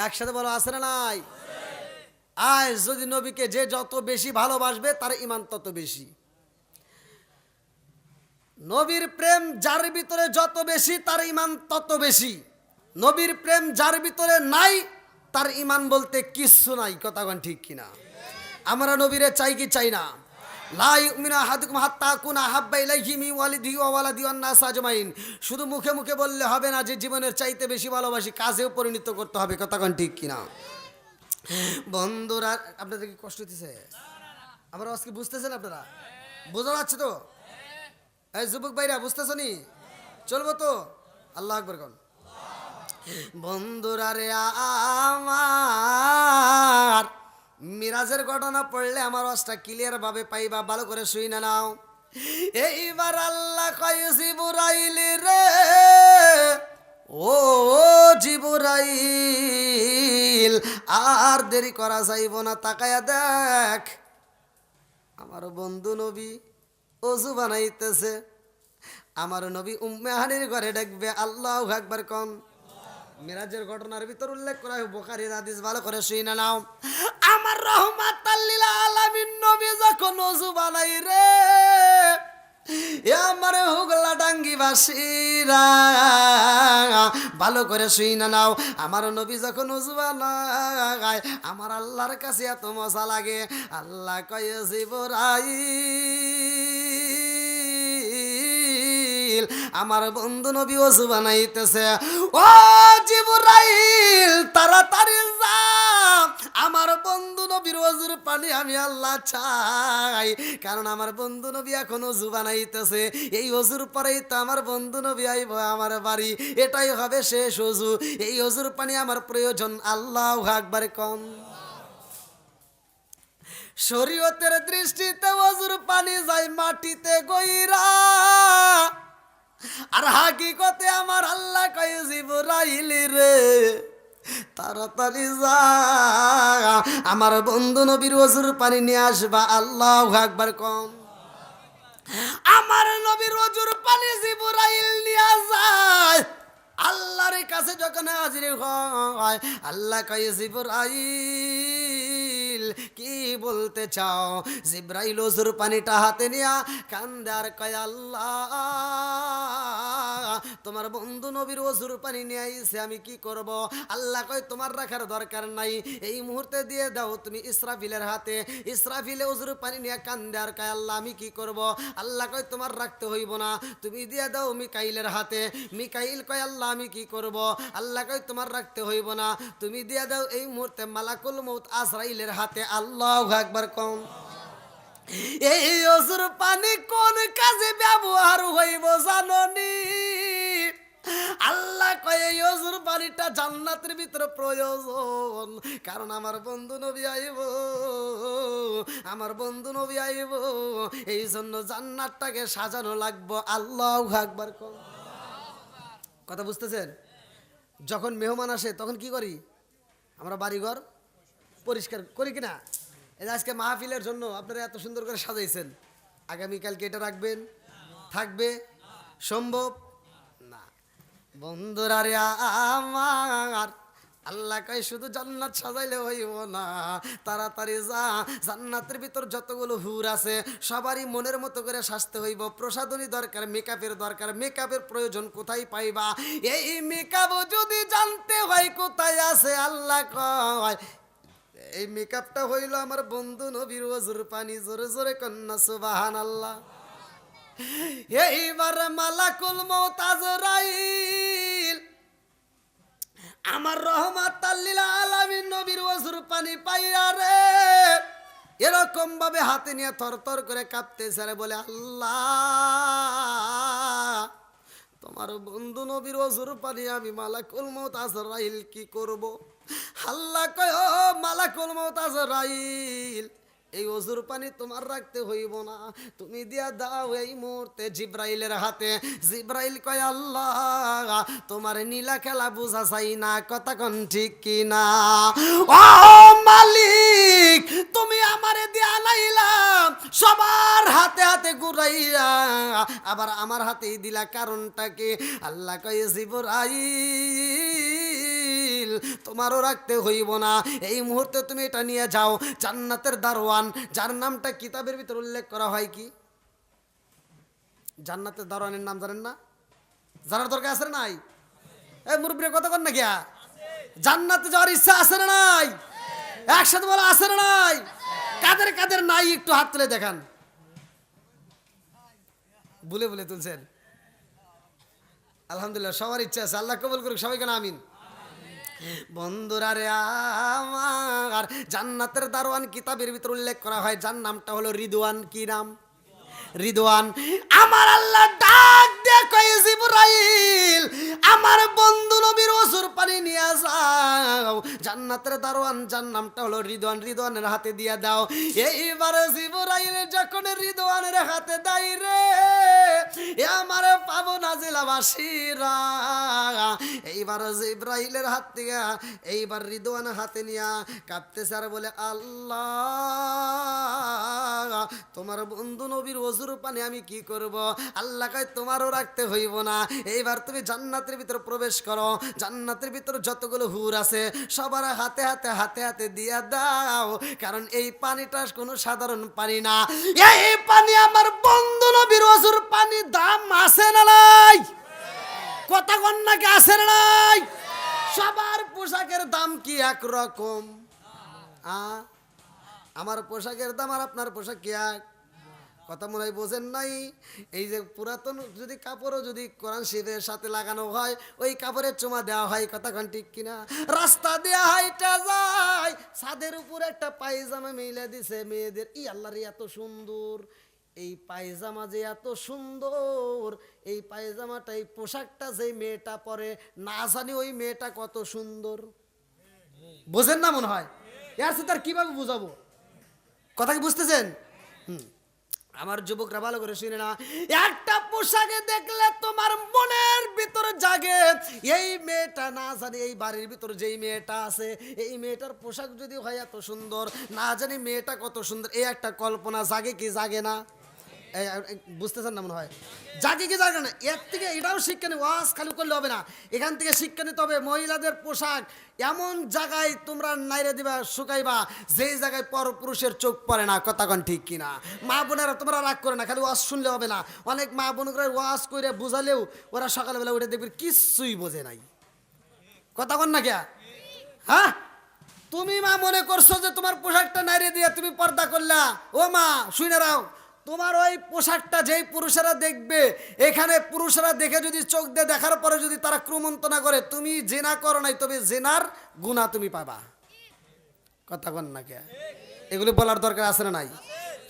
একসাথে বলো আছে না নাই? আজ যদি নবীকে যে যত বেশি ভালোবাসবে তার ঈমান তত বেশি। নবীর প্রেম যার ভিতরে যত বেশি তার ঈমান তত বেশি। নবীর প্রেম যার ভিতরে নাই তার ঈমান বলতে কিচ্ছু নাই। কথা কোন ঠিক কিনা? আমরা নবীরে চাই কি চাই না? লা ইউমিনু আহাদুকুম হাত্তা আকুনা আহাব্বা ইলাইহি মিন ওয়ালিদিহি ওয়া ওয়ালাদিহি ওয়ান নাস আজমাইন। শুধু মুখে মুখে বললে হবে না যে জীবনের চাইতে বেশি ভালোবাসি, কাজেও পরিণত করতে হবে। কথা কোন ঠিক কিনা? বন্ধুরা আপনাদের কি কষ্ট হচ্ছে? আমরা আজকে বুঝতেছেন? আপনারা বোঝা যাচ্ছে তো? এই যুবক ভাইরা বুঝতেছ নি? চলবো তো? আল্লাহু আকবার কোন। বন্ধুরা রে আমার মিরাজের ঘটনা পড়লে আমার ওয়াজটা ক্লিয়ার ভাবে পাইবা, ভালো করে শুই নাও। এইবার আল্লাহ কয় জিবরাইল রে, ও জিবরাইল আর দেরি করা যাইব না, তাকায়া দেখ আমার বন্ধু নবী ওযু বানাইতেছে। আমার নবী উম্মে হানির ঘরে ডাকবে। আল্লাহু আকবার কোন। মিরাজের ঘটনার ভিতর উল্লেখ করা হয় বুখারীর হাদিস, ভালো করে শুনে নাও। আমার রহমাতাল লিল আলামিন নবী যখন ওযু বানাই রে, এ আমার হুগলা ডাঙ্গি বাসীরা ভালো করে শুনে নাও। আমার নবী যখন ওযু বানায় আমার আল্লাহর কাছে এত মজা লাগে। আল্লাহ কয় জিবরাইল আমার বন্ধু নবী ওযু বানাইতেছে, ও জিবরাইল তাড়াতাড়ি যা, আমার বন্ধু নবীর ওযুর পানি আমি আল্লাহ চাই, কারণ আমার বন্ধু নবী এখন ওযু বানাইতেছে। এই ওযুর পরেই তো আমার বন্ধু নবী আইব আমার বাড়ি, এটাই হবে শেষ ওযু। এই ওযুর পানি আমার প্রয়োজন। আল্লাহু আকবার কোন। শরীয়তের দৃষ্টিতে ওযুর পানি যায় মাটিতে গইরা, আর হাকিকতে আমার আল্লাহ কয় জিবরাইল রে তাড়াতাড়ি যা, আমার বন্ধু নবীর ওযুর পানি নিয়ে আসবা। আল্লাহু আকবার কোন। আমার নবীর ওযুর পানি জিবরাইল নিয়ে যায় আল্লাহর কাছে। যখন হাজির হয় আল্লাহ কয় জিবরাইল কি বলতে চাও? জিবরাইল ওযুর পানিটা হাতে নিয়া কান্দে আর কয় আল্লাহ তোমার বন্ধু নবীর ওযুর পানি নিয়ে আইছে, আমি কি করব? আল্লাহ কয় তোমার রাখার দরকার নাই, এই মুহূর্তে দিয়ে দাও তুমি ইসরাফিলের হাতে। ইসরাফিলে ওযুর পানি নিয়ে কান্দে আর কয় আল্লাহ আমি কি করব? আল্লাহ কয় তোমার রাখতে হইব না, তুমি দিয়ে দাও মিকাইলের হাতে। মিকাইল কয় আল্লাহ আমি কি করব? আল্লাহ কয় তোমার রাখতে হইব না, তুমি দিয়ে দাও এই মুহূর্তে মালাকুল মউত আজরাইলের হাতে। আল্লাহু আকবার কোন। এই ওযুর পানি কোন কাজে ব্যবহার হইব জাননি? আল্লাহ কয় এই ওযুর পানিটা জান্নাতের ভিতরে প্রয়োজন, কারণ আমার বন্ধু নবী আইব, আমার বন্ধু নবী আইব, এই জন্য জান্নাতটাকে সাজানো লাগবে। আল্লাহু আকবার কোন। কথা বুঝতেছেন? যখন মেহমান আসে তখন কি করি আমরা? বাড়িঘর পরিষ্কার করি কিনা? এই আজকে মাহফিলের জন্য আপনারা এত সুন্দর করে সাজাইছেন, আগামীকালকে এটা রাখবেন থাকবে সম্ভব না? বন্ধুরা রে আমার আল্লাহ কয় শুধু জান্নাত সাজাইলে হইব না, তাড়াতাড়ি যা, জান্নাতের ভিতর যতগুলো হুর আছে সবারই মনের মতো করে সাজতে হইব। প্রসাধনী দরকার, মেকআপের দরকার, মেকআপের প্রয়োজন কোথায় পাইবা? এই মেকআপ যদি জানতে হয় কোথায় আছে, আল্লাহ কয় এই মেকআপটা হইল আমার বন্ধু নবীর ওযুর পানি। জোরে জোরে কন্যা সুবহানাল্লাহ। এইবার মালাকুল মউত আজরাইল আমার রহমাতাল লিল আলামিন নবীর ওযুর পানি পাইয়া রে এরকম ভাবে হাতে নিয়ে থরথর করে কাঁপতেছে আর বলে, আল্লাহ, তোমার বন্ধু নবীর ওজুর পানি আমি মালাকুল মউত আজরাইল কি করব? আল্লাহ কয়, ও মালাকুল মউত আজরাইল, এই ওজুর পানি তোমার রাখতে হইব না, তুমি দিয়া দাও এই মুহূর্তে জিব্রাইলের হাতে। জিব্রাইল কয়, আল্লাহ, তোমার নীলা খেলা বুঝা চাই না, কথা কোন ঠিক কি না? ও মালিক, তুমি আমারে দিয়া আনাইলাম সবার হাতে হাতে ঘুরাইয়া, আবার আমার হাতেই দিলা, কারণটা কি? আল্লাহ কয়, জিবরাইল, তোমারও রাখতে হইব না, এই মুহূর্তে তুমি এটা নিয়ে যাও। জান্নাতের দারোয়ান, যার নামটা কিতাবের ভিতর উল্লেখ করা হয়, কি জান্নাতের দারোয়ানের নাম জানেন না? জানার দরকার আছে নাই? এই মুরব্বীর কথা কন না গিয়া, জান্নাতে যাওয়ার ইচ্ছা আছে না নাই? একসাথে বলা আছে না নাই? কাদের কাদের নাই একটু হাত তুলে দেখান। বলে বলে তুলছেন, আলহামদুলিল্লাহ, সবার ইচ্ছা আছে, আল্লাহ কবুল করুক, সবাই কেন আমিন। বন্ধুরা রে আমার, জান্নাতের দারোয়ান কিতাবের ভিতর উল্লেখ করা হয়, যার নামটা হলো রিদওয়ান। কি নাম? রিদওয়ান। আমার আল্লাহ ডাক দিয়ে কয়, জিবরাইল, আমার বন্ধু নবীর ওজুর পানি নিয়ে যাও, জান্নাতের দারোয়ান যার নামটা হলো রিদওয়ান, রিদওয়ানের হাতে দিয়ে দাও। এইবারে জিবরাইল যখন রিদওয়ানের হাতে দেয় রে, আমার পাবো না জেলাবাসীরা। এইবার জিবরাইলের হাত থেকে এইবার রিদওয়ানের হাতে নিয়া কাঁপতেছে আর বলে, আল্লাহ, তোমার বন্ধু নবীর ওজুর পানি আমি কি করব? আল্লাহ কয়, তোমারও রাখতে হইব না, এইবার তুমি জান্নাতের ভিতর প্রবেশ করো, জান্নাতের ভিতর যতগুলো হুর আছে সবার হাতে হাতে হাতে হাতে দিয়া দাও, কারণ এই পানিটা কোনো সাধারণ পানি না, এই পানি আমার বন্ধু নবীর ওজুর পানি। দাম আছে না নাই? কথা কন নাকি, আছে না নাই? সবার পোশাকের দাম কি একরকম? আমার পোশাকের দাম আর আপনার পোশাক কি এক? কথা মনে হয় বোঝেন নাই। এই যে পুরাতন যদি কাপড়ও যদি কোরআন শরীফের সাথে লাগানো হয়, ওই কাপড়ের চুমা দেওয়া হয়, কথা কোন ঠিক কিনা? রাস্তা দেয়া হাইটা যায়, ছাদের উপর একটা পায়জামা মেলে দিছে মেয়েদের, ই আল্লাহ রে এত সুন্দর, এই পায়জামা যে এত সুন্দর, এই পায়জামাটা, এই পোশাকটা যে মেয়েটা পরে, না জানি ওই মেয়েটা কত সুন্দর। বোঝেন না মনে হয়? এর সাথে আর কিভাবে বুঝাবো? কথা কি বুঝতেছেন? আমার যুবকরা ভালো করে শুনে না, একটা পোশাকে দেখলে তোমার মনের ভিতরে জাগে, এই মেয়েটা না জানি এই বাড়ির ভিতরে যেই মেয়েটা আছে, এই মেয়েটার পোশাক যদি হয় এত সুন্দর, না জানি মেয়েটা কত সুন্দর, এই একটা কল্পনা জাগে কি জাগে না? বুঝতেছেন না মনে হয়? জাগে কি জাগে না? এর থেকে এটাও শিক্ষা নেই, ওয়াজ খালি করলে হবে না, এখান থেকে শিক্ষা নিতে হবে। মহিলাদের পোশাক এমন জায়গায় তোমরা নাইরে দিবা, শুকাইবা, যেই জায়গায় পরপুরুষের চোখ পড়ে না, কথা কন ঠিক কিনা? মা বোনেরা তোমরা রাগ করে না, খালি ওয়াজ শুনলে হবে না। অনেক মা বোনরা ওয়াজ করে বুঝালেও ওরা সকালবেলা উঠে দেখবে কিছুই বোঝে নাই, কথা কন না কে? হ্যাঁ, তুমি মা মনে করছো যে তোমার পোশাকটা নাইরে দিয়ে তুমি পর্দা করলা, ও মা শুনে রাও, তোমার ওই পোশাকটা যেই পুরুষেরা দেখবে, এখানে পুরুষেরা দেখে যদি চোখ দিয়ে দেখার পরে যদি তারা ক্রমন্তনা করে, তুমি জেনা করো নাই, তবে জেনার গুনাহ তুমি পাবা, কথা কন না কে? এগুলি বলার দরকার আছে না নাই?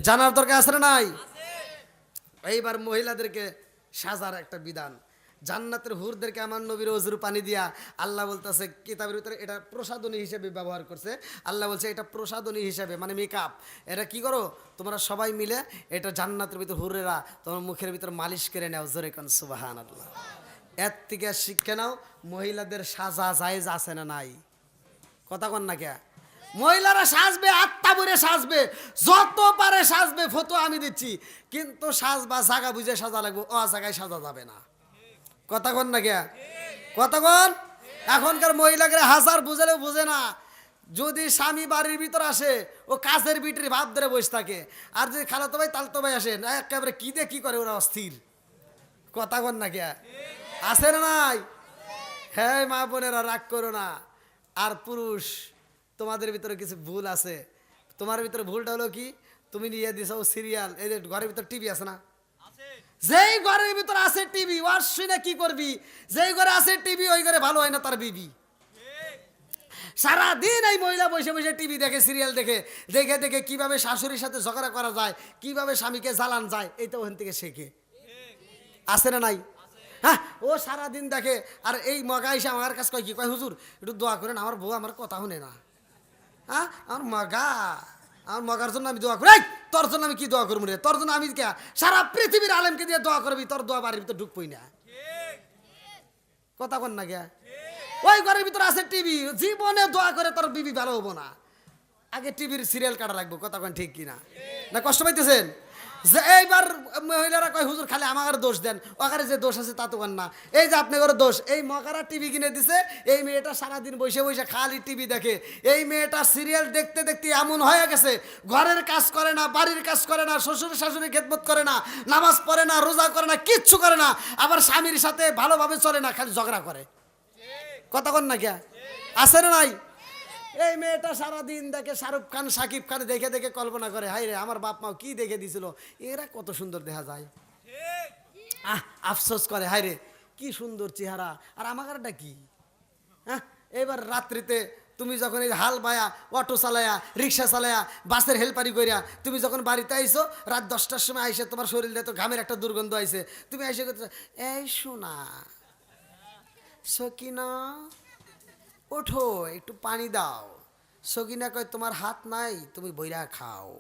জানার দরকার আছে না নাই? এইবার মহিলাদেরকে সাজার একটা বিধান, জান্নাতের হুরদেরকে আমার নবীর ওজুর পানি দিয়া আল্লাহ বলতেছে কিতাবের ভিতরে এটা প্রসাদনী হিসেবে ব্যবহার করছে। আল্লাহ বলছে এটা প্রসাদনী হিসেবে, মানে মেকআপ। এটা কি করো তোমরা সবাই মিলে, এটা জান্নাতের ভিতর হুরেরা তোমার মুখের ভিতর মালিশ করে নাও, জোরে কোন সুবহানাল্লাহ। এর থেকে শিক্ষা নাও, মহিলাদের সাজা জায়েজ আছে না নাই? কথা কন না কে? মহিলারা সাজবে, আত্মা ভরে সাজবে, যত পারে সাজবে, ফটো আমি দিচ্ছি, কিন্তু সাজবা জায়গা বুঝে সাজা লাগবে, ও জায়গায় সাজা যাবে না, কথা কন না কে? কথা কন। এখনকার মহিলাকে হাজার বুঝালেও বুঝে না। যদি স্বামী বাড়ির ভিতর আসে, ও কাছের বিটির ভাব ধরে বসে থাকে, আর যদি খালাতো ভাই তালতো ভাই আসে না, একেবারে কি দিয়ে কি করে, ওরা অস্থির, কথা কন না কে? আসে না নাই? হ্যাঁ মা বোনেরা রাগ করো না। আর পুরুষ, তোমাদের ভিতরে কিছু ভুল আছে। তোমার ভিতরে ভুলটা হলো কি, তুমি নিয়ে দিছো সিরিয়াল, এই যে ঘরের ভিতর টিভি আছে না, যেই ঘরের ভিতর আছে টিভি, ওয়াজ শুনে কি করবি? যেই ঘরে আছে টিভি ওই ঘরে ভালো হয় না তার বিবি। সারাদিন এই মহিলা বসে বসে টিভি দেখে, সিরিয়াল দেখে, দেখে দেখে কিভাবে শাশুড়ির সাথে ঝগড়া করা যায়, কিভাবে স্বামীকে জ্বালান যায়, এই তো ওখান থেকে শেখে। আছে না নাই? হ্যাঁ, ও সারাদিন দেখে। আর এই মগা এসে আমার কাছে কয় কি, কয় হুজুর একটু দোয়া করেন, আমার বউ আমার কথা শুনে না। হ্যাঁ, আমার মগার জন্য আমি দোয়া করি। তোর জন্য আমি কি দোয়া করবো রে? তোর জন্য আমি কে সারা পৃথিবীর আলেমকে দিয়ে দোয়া করবি, তোর দোয়া বাড়ির ভিতরে ঢুকবই না। কথা কন না কে? ওই ঘরের ভিতরে আছে টিভি, জীবনে দোয়া করে তোর বিবি ভালো হবো না। আগে টিভির সিরিয়াল কাটা লাগবো। কথা কন ঠিক কিনা? না কষ্ট পাইতেছেন? যে এইবার মহিলারা কয় হুজুর খালি আমার দোষ দেন, ওখানে যে দোষ আছে তা তো না। এই যে আপনার দোষ, এই মকারা টিভি কিনে দিছে, এই মেয়েটা সারাদিন বসে বসে খালি টিভি দেখে। এই মেয়েটা সিরিয়াল দেখতে দেখতে এমন হয়ে গেছে, ঘরের কাজ করে না, বাড়ির কাজ করে না, শ্বশুর শাশুড়ি খেদমত করে না, নামাজ পড়ে না, রোজা করে না, কিচ্ছু করে না, আবার স্বামীর সাথে ভালোভাবে চলে না, খালি ঝগড়া করে। কথা কন না কে? আছে না নাই? এই মেয়েটা সারাদিন দেখে শাহরুখ খান, সাকিব খান দেখে দেখে কল্পনা করে, হাই রে আমার বাপ মাও কি দেখে দিছিল, এরা কত সুন্দর দেখা যায়। আফসোস করে, হাই রে কি সুন্দর চেহারা, আর আমারটা কি। হ্যাঁ, এবার রাত্রিতে তুমি যখন এই হাল বায়া, অটো চালায়া, রিক্সা চালায়া, বাসের হেল্পারি করিয়া তুমি যখন বাড়িতে আইসো, রাত 10টার সময় আইসে তোমার শরীরে তো ঘামের একটা দুর্গন্ধ আইছে, তুমি আইসে করতে, এই শোনা সকিনা ওঠো একটু পানি দাও। সকিনা কয় তোমার হাত নাই, তুমি বইরা খাও।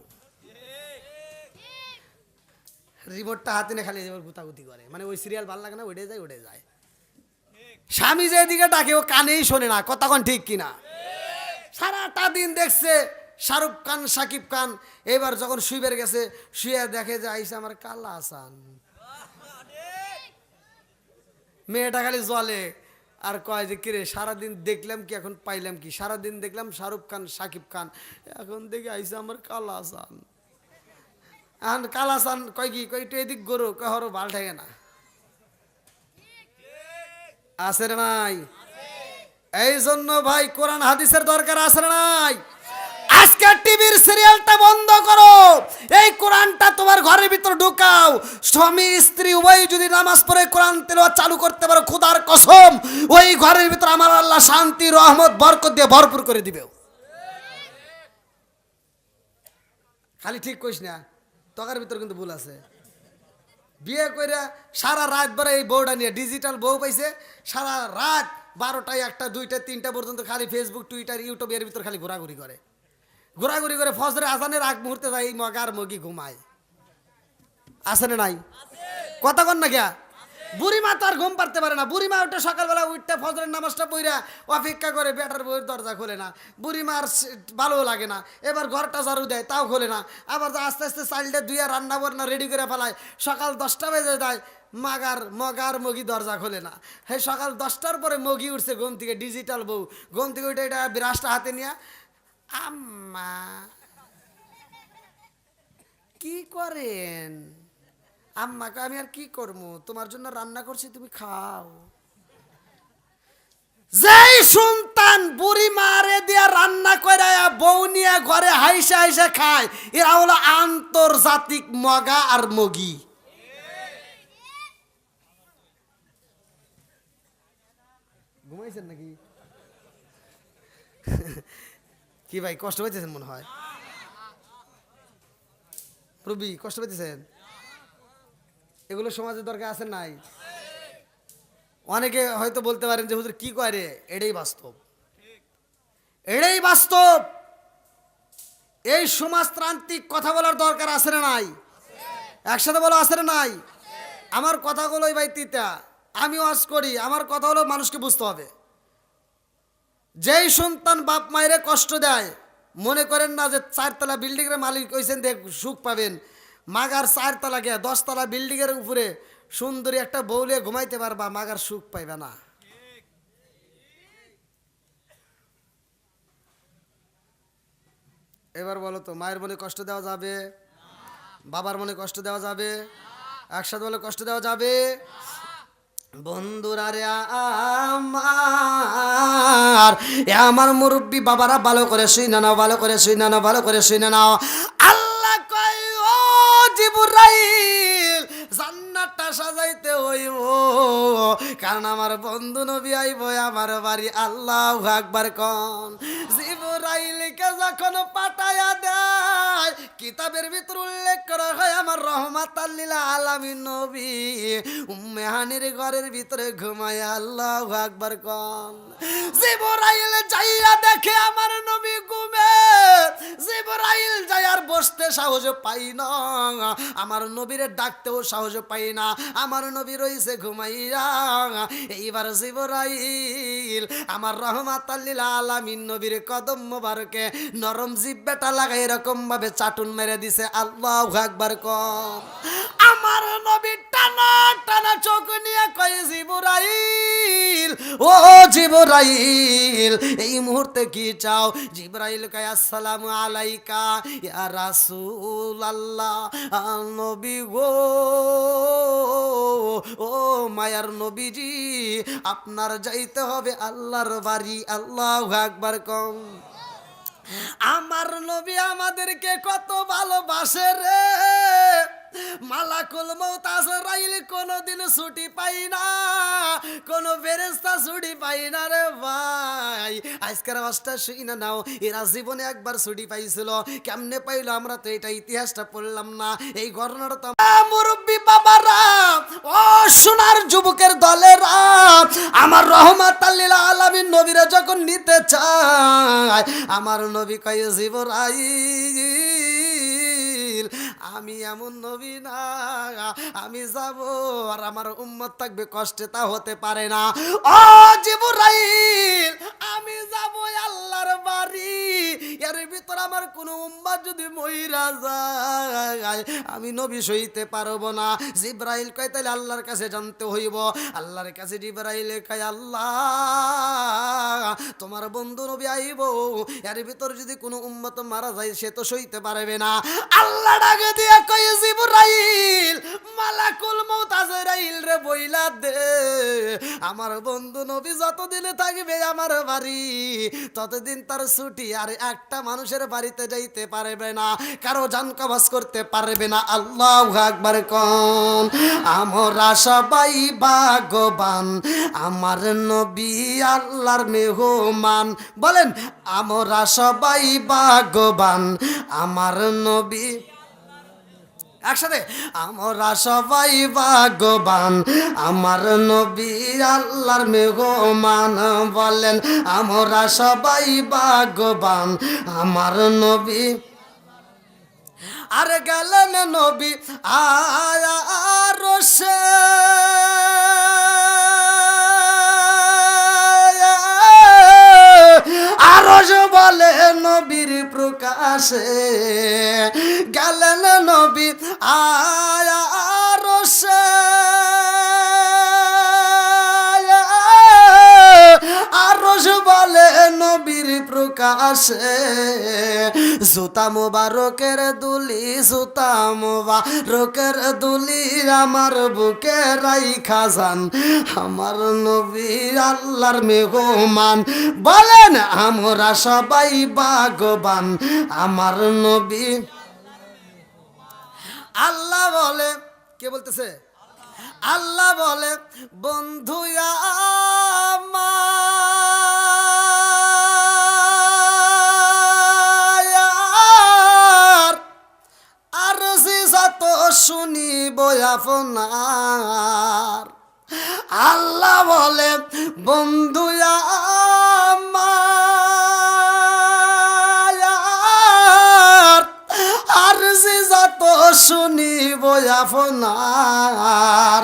রিমোটটা হাতে নিয়ে খালি গুতাগুতি করে, মানে ওই সিরিয়াল ভালো লাগে না, উঠে যায়। স্বামী যেদিকে ডাকে ও কানেই শোনে না। কথা কন ঠিক কিনা? সারাটা দিন দেখছে শাহরুখ খান, সাকিব খান, এবার যখন শুইবের গেছে, শুয়ে দেখে যে আইসা আমার কালা আসান। মেয়েটা খালি জলে আর কয় যে কিরে সারাদিন দেখলাম কি, এখন পাইলাম কি? সারাদিন দেখলাম শাহরুখ খান, সাকিব খান, এখন দেখে আইসা আমার কালা আসান। এখন কালা আসান কয় কি, কয় একটু এদিক গরু, কয় হরো ভাল ঠেকে না। আছে রে নাই? এই জন্য ভাই কোরআন হাদিসের দরকার আছে না নাই? আজকে টিভির সিরিয়ালটা বন্ধ করো, এই কোরআনটা তোমার ঘরের ভিতর ঢুকাও। স্বামী স্ত্রী উভয় যদি নামাজ পড়ে কোরআন তেলাওয়াত চালু করতে পারো, খোদার কসম ওই ঘরের ভিতর আমার আল্লাহ শান্তি, রহমত, বরকত দিয়ে ভরপুর করে দিবে। খালি ঠিক কইস না, তকার ভিতর কিন্তু ভুল আছে। বিয়ে কইরা সারা রাত ভরে এই বউটা নিয়ে, ডিজিটাল বউ পাইছে, সারা রাত 12টায় 1টা 2টা 3টা পর্যন্ত খালি ফেসবুক, টুইটার, ইউটিউব এর ভিতর খালি ঘোরাঘুরি করে। ফজরে আজানের আগ মুহূর্তে যায় এই মগার মগি ঘুমায়। আছে না নাই? কথা কন না কে? বুড়িমা তো আর ঘুম পারতে পারে না। বুড়িমা উঠে সকালবেলা উঠতে ফজরের নামাজটা পড়া অপেক্ষা করে, বেটার বউয়ের দরজা খোলে না। বুড়িমার ভালো লাগে না, এবার ঘরটা ঝাড়ু দেয়, তাও খোলে না। আবার আস্তে আস্তে চাইল্ডে ধুইয়া রান্না বান্না রেডি করে ফেলায়, সকাল 10টা বেজে দেয়, মগার মগি দরজা খোলে না। হ্যাঁ, সকাল 10টার পরে মগি উঠছে ঘুম থেকে, ডিজিটাল বউ ঘুম থেকে উঠে এটা বিরাসটা হাতে নিয়ে, আম্মা কি করেন? আম্মাকে আমি আর কি করবো, তোমার জন্য রান্না করছি, তুমি খাও। যেই সন্তান বুড়ি মারে দিয়া রান্না করে বউ নিয়ে ঘরে হাইসা হাইসা খায়, এরা হলো আন্তর্জাতিক মগা আর মগি। ঘুমাইছেন নাকি? কি ভাই কষ্ট পাইতেছেন মনে হয়? রবি কষ্ট পাইতেছেন? এগুলো সমাজের দরকার আছে নাই? অনেকে হয়তো বলতে পারেন যে হুজুর কি করে, এটাই বাস্তব, এটাই বাস্তব। এই সমাজতান্ত্রিক কথা বলার দরকার আছে না নাই? একসাথে বলো, আছে না নাই? আমার কথাগুলোই ভাই তিতা, আমি ওয়াজ করি, আমার কথা হলো মানুষকে বুঝতে হবে। যেই সন্তান বাপ মায়ের কষ্ট দেয়, মনে করেন না যে 4তলা বিল্ডিংয়ের মালিক হয়েছেন দেখ সুখ পাবেন। মাগার 4তলা গিয়া 10তলা বিল্ডিংয়ের উপরে সুন্দরী একটা বউলে ঘুমাইতে পারবা, মাগার সুখ পাইবে না। এবার বলো তো, মায়ের মনে কষ্ট দেওয়া যাবে? বাবার মনে কষ্ট দেওয়া যাবে? একসাথে বলে কষ্ট দেওয়া যাবে? বন্ধুরা রে আমার মুরব্বী বাবারা, ভালো করে শুনে নাও, ভালো করে শুনে নাও, ভালো করে শুনে নাও। আল্লাহ কয় ও জিবরাইল, জান্নাতটা সাজাইতে হইব, কারণ আমার বন্ধু নবী আইব আমার বাড়ি। আল্লাহু আকবার কোন। জিবরাইলকে যখন পাঠায়া দেয় কিতাবের ভিতর উল্লেখ করা হয় আমার রহমাতাল লিল আলামিন নবী উম্মে হানির ঘরের ভিতরে ঘুমায়। আল্লাহু আকবার কোন। জিবরাইল যাইয়া দেখে আমার নবী ঘুমে। জিবরাইল যাই আর বসতে সাহস পাই না, আমার নবীরে ডাকতেও সাহস পাই না, আমার নবী রইছে ঘুমাইয়া। এইবার জিবরাইল আমার রহমাতাল লিল আলামিন নবীর কদম মোবারকে নরম জিহ্বাটা লাগাই এরকম ভাবে চাটুন মেরে দিছে। আল্লাহু আকবার কোন। আমার নবী টানা টানা চোখ নিয়ে কয় জিবরাইল, ও জিবরাইল এই মুহূর্তে কি চাও? জিবরাইল কয় আসসালামু আলাইকা ইয়া রাসূলুল্লাহ। নবী গো, ও মায়ার নবীজি আপনার যাইতে হবে আল্লাহর বাড়ি। আল্লাহু আকবার কোন। আমার নবী আমাদেরকে কত ভালোবাসে রে। মালাকুল মউত আজরাইল কোনদিন ছুটি পাই না, কোন ফেরেশতা ছুটি পাই না রে ভাই। আজকের আওয়াজটা শুই না নাও, এরা জীবনে একবার ছুটি পাইছিল, কেমনে পাইলো আমরা তো এটা ইতিহাসটা পড়লাম না। এই ঘটনাটা তো মুরব্বী বাবারা, ও সোনার যুবকের দলেরা, আমার রহমাতাল লিল আলামিন নবীরা যখন নিতে চায় আমার নবী কয় জিবরাইল আমি এমন নবী না, আমি যাব আর আমার উম্মত থাকবে কষ্টে, তা হতে পারে না। ও জিবরাইল আমি যাব আল্লাহর বাড়ি, এর ভিতর আমার কোন উম্মত যদি মইরা যায় আমি নবী সইতে পারবো না। জিবরাইল কয় তাহলে আল্লাহর কাছে জানতে হইব। আল্লাহর কাছে জিবরাইল কয় আল্লাহ তোমার বন্ধু নবী আইব, এর ভিতর যদি কোনো উম্মত মারা যায় সে তো সইতে পারবে না। আল্লাহ ডাকে দিয়া কয় জিবরাইল মালাকুল মউত আজরাইল রে বইলা দে আমার বন্ধু নবী যতদিন থাকবে আমার বাড়ি ততদিন তার ছুটি আর একটা মানুষের বাড়িতে যাইতে পারবে না, কারো জান কবজ করতে পারবে না। আল্লাহু আকবার কোন। আমরা সবাই ভাগ্যবান আমার নবী আল্লাহর মেহমান। বলেন আমরা সবাই ভাগ্যবান আমার নবী, একসাথে আমরা সবাই ভাগ্যবান আমার নবী আল্লাহর মেহমান। বলেন আমরা সবাই ভাগ্যবান আমার নবী। আর গেলেন নবী আরশে, আরশ বলে নবীর প্রকাশে, গেলেন নবী আরশে, আরশ বলে নবীর প্রকাশে। জুতা মুবারকের দুলি, জুতা মুবারকের দুলি আমার বুকে রাইখা যান আমার নবী আল্লাহর মেহমান। বলেন আমরা সবাই ভাগ্যবান আমার নবী। আল্লাহ বলে, কে বলতেছে? আল্লাহ বলে বন্ধু আমার আর যত শুনিব আপনার। আল্লাহ বলে বন্ধু আমার আর যত শুনিব আপনার।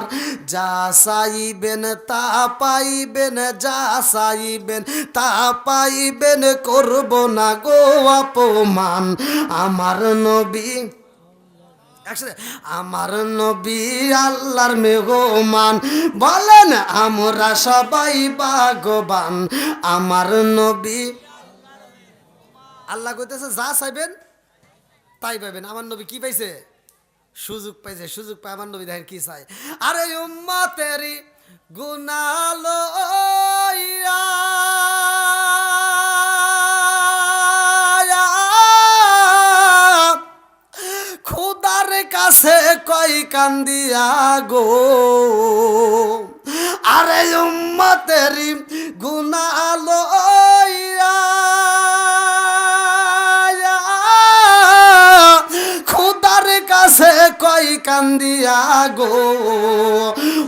যা চাইবেন তা পাইবেন, যা চাইবেন তা পাইবেন, করব না গো অপমান আমার নবী। একসাথে আমার নবী আল্লাহর মেহমান। বলেন আমরা সবাই ভাগ্যবান আমার নবী। আল্লাহ কইতেছে যা চাইবেন তাই পাইবেন। আমার নবী কি পাইছে? সুযোগ পাইছে। সুযোগ পাই আমার নবী দেখেন কি চাই। আরে উম্মতেরি গুনাহ লইয়া খুদার কাছে কই কান্দিয়া গো, আরে উম্মতেরি গুনাহ লইয়া খুদার কাছে কই কান্দিয়া গো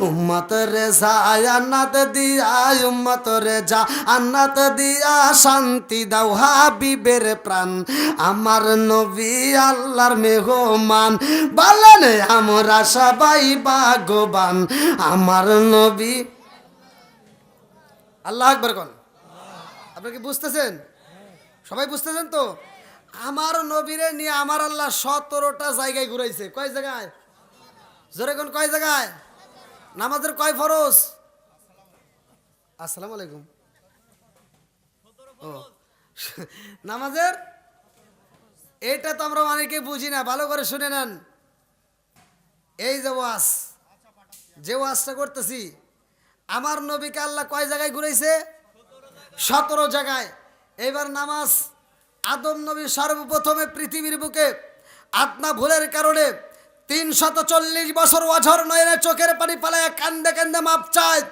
উম্মত রে জান্নাত দিয়া উম্মত রে জান্নাত দিয়া শান্তি দাও হাবিবের প্রাণ আমার নবী আল্লাহর মেহমান বলেন আমরা সবাই ভাগ্যবান আমার নবী আল্লাহু আকবার কোন আপনি কি বুঝতেছেন সবাই বুঝতেছেন তো আমার নবীরে নিয়ে আমার আল্লাহ 17টা জায়গায় ঘুরাইছে কয় জায়গায় জোরে কোন কয় জায়গায় নামাজের কয় ফরজ আসসালামু আলাইকুম ও নামাজের এটা তো আমরা অনেকে বুঝি না ভালো করে শুনে নেন এই যে ওয়াজটা করতেছি আমার নবীকে আল্লাহ কয় জায়গায় ঘুরাইছে 17 জায়গায় এবার নামাজ আদম নবী সর্বপ্রথমে পৃথিবীর বুকে আত্মা ভুলের কারণে 340 বছর অঝর নয়নে চোখের পানি পালায় কান্দে কান্দে মাপ চায়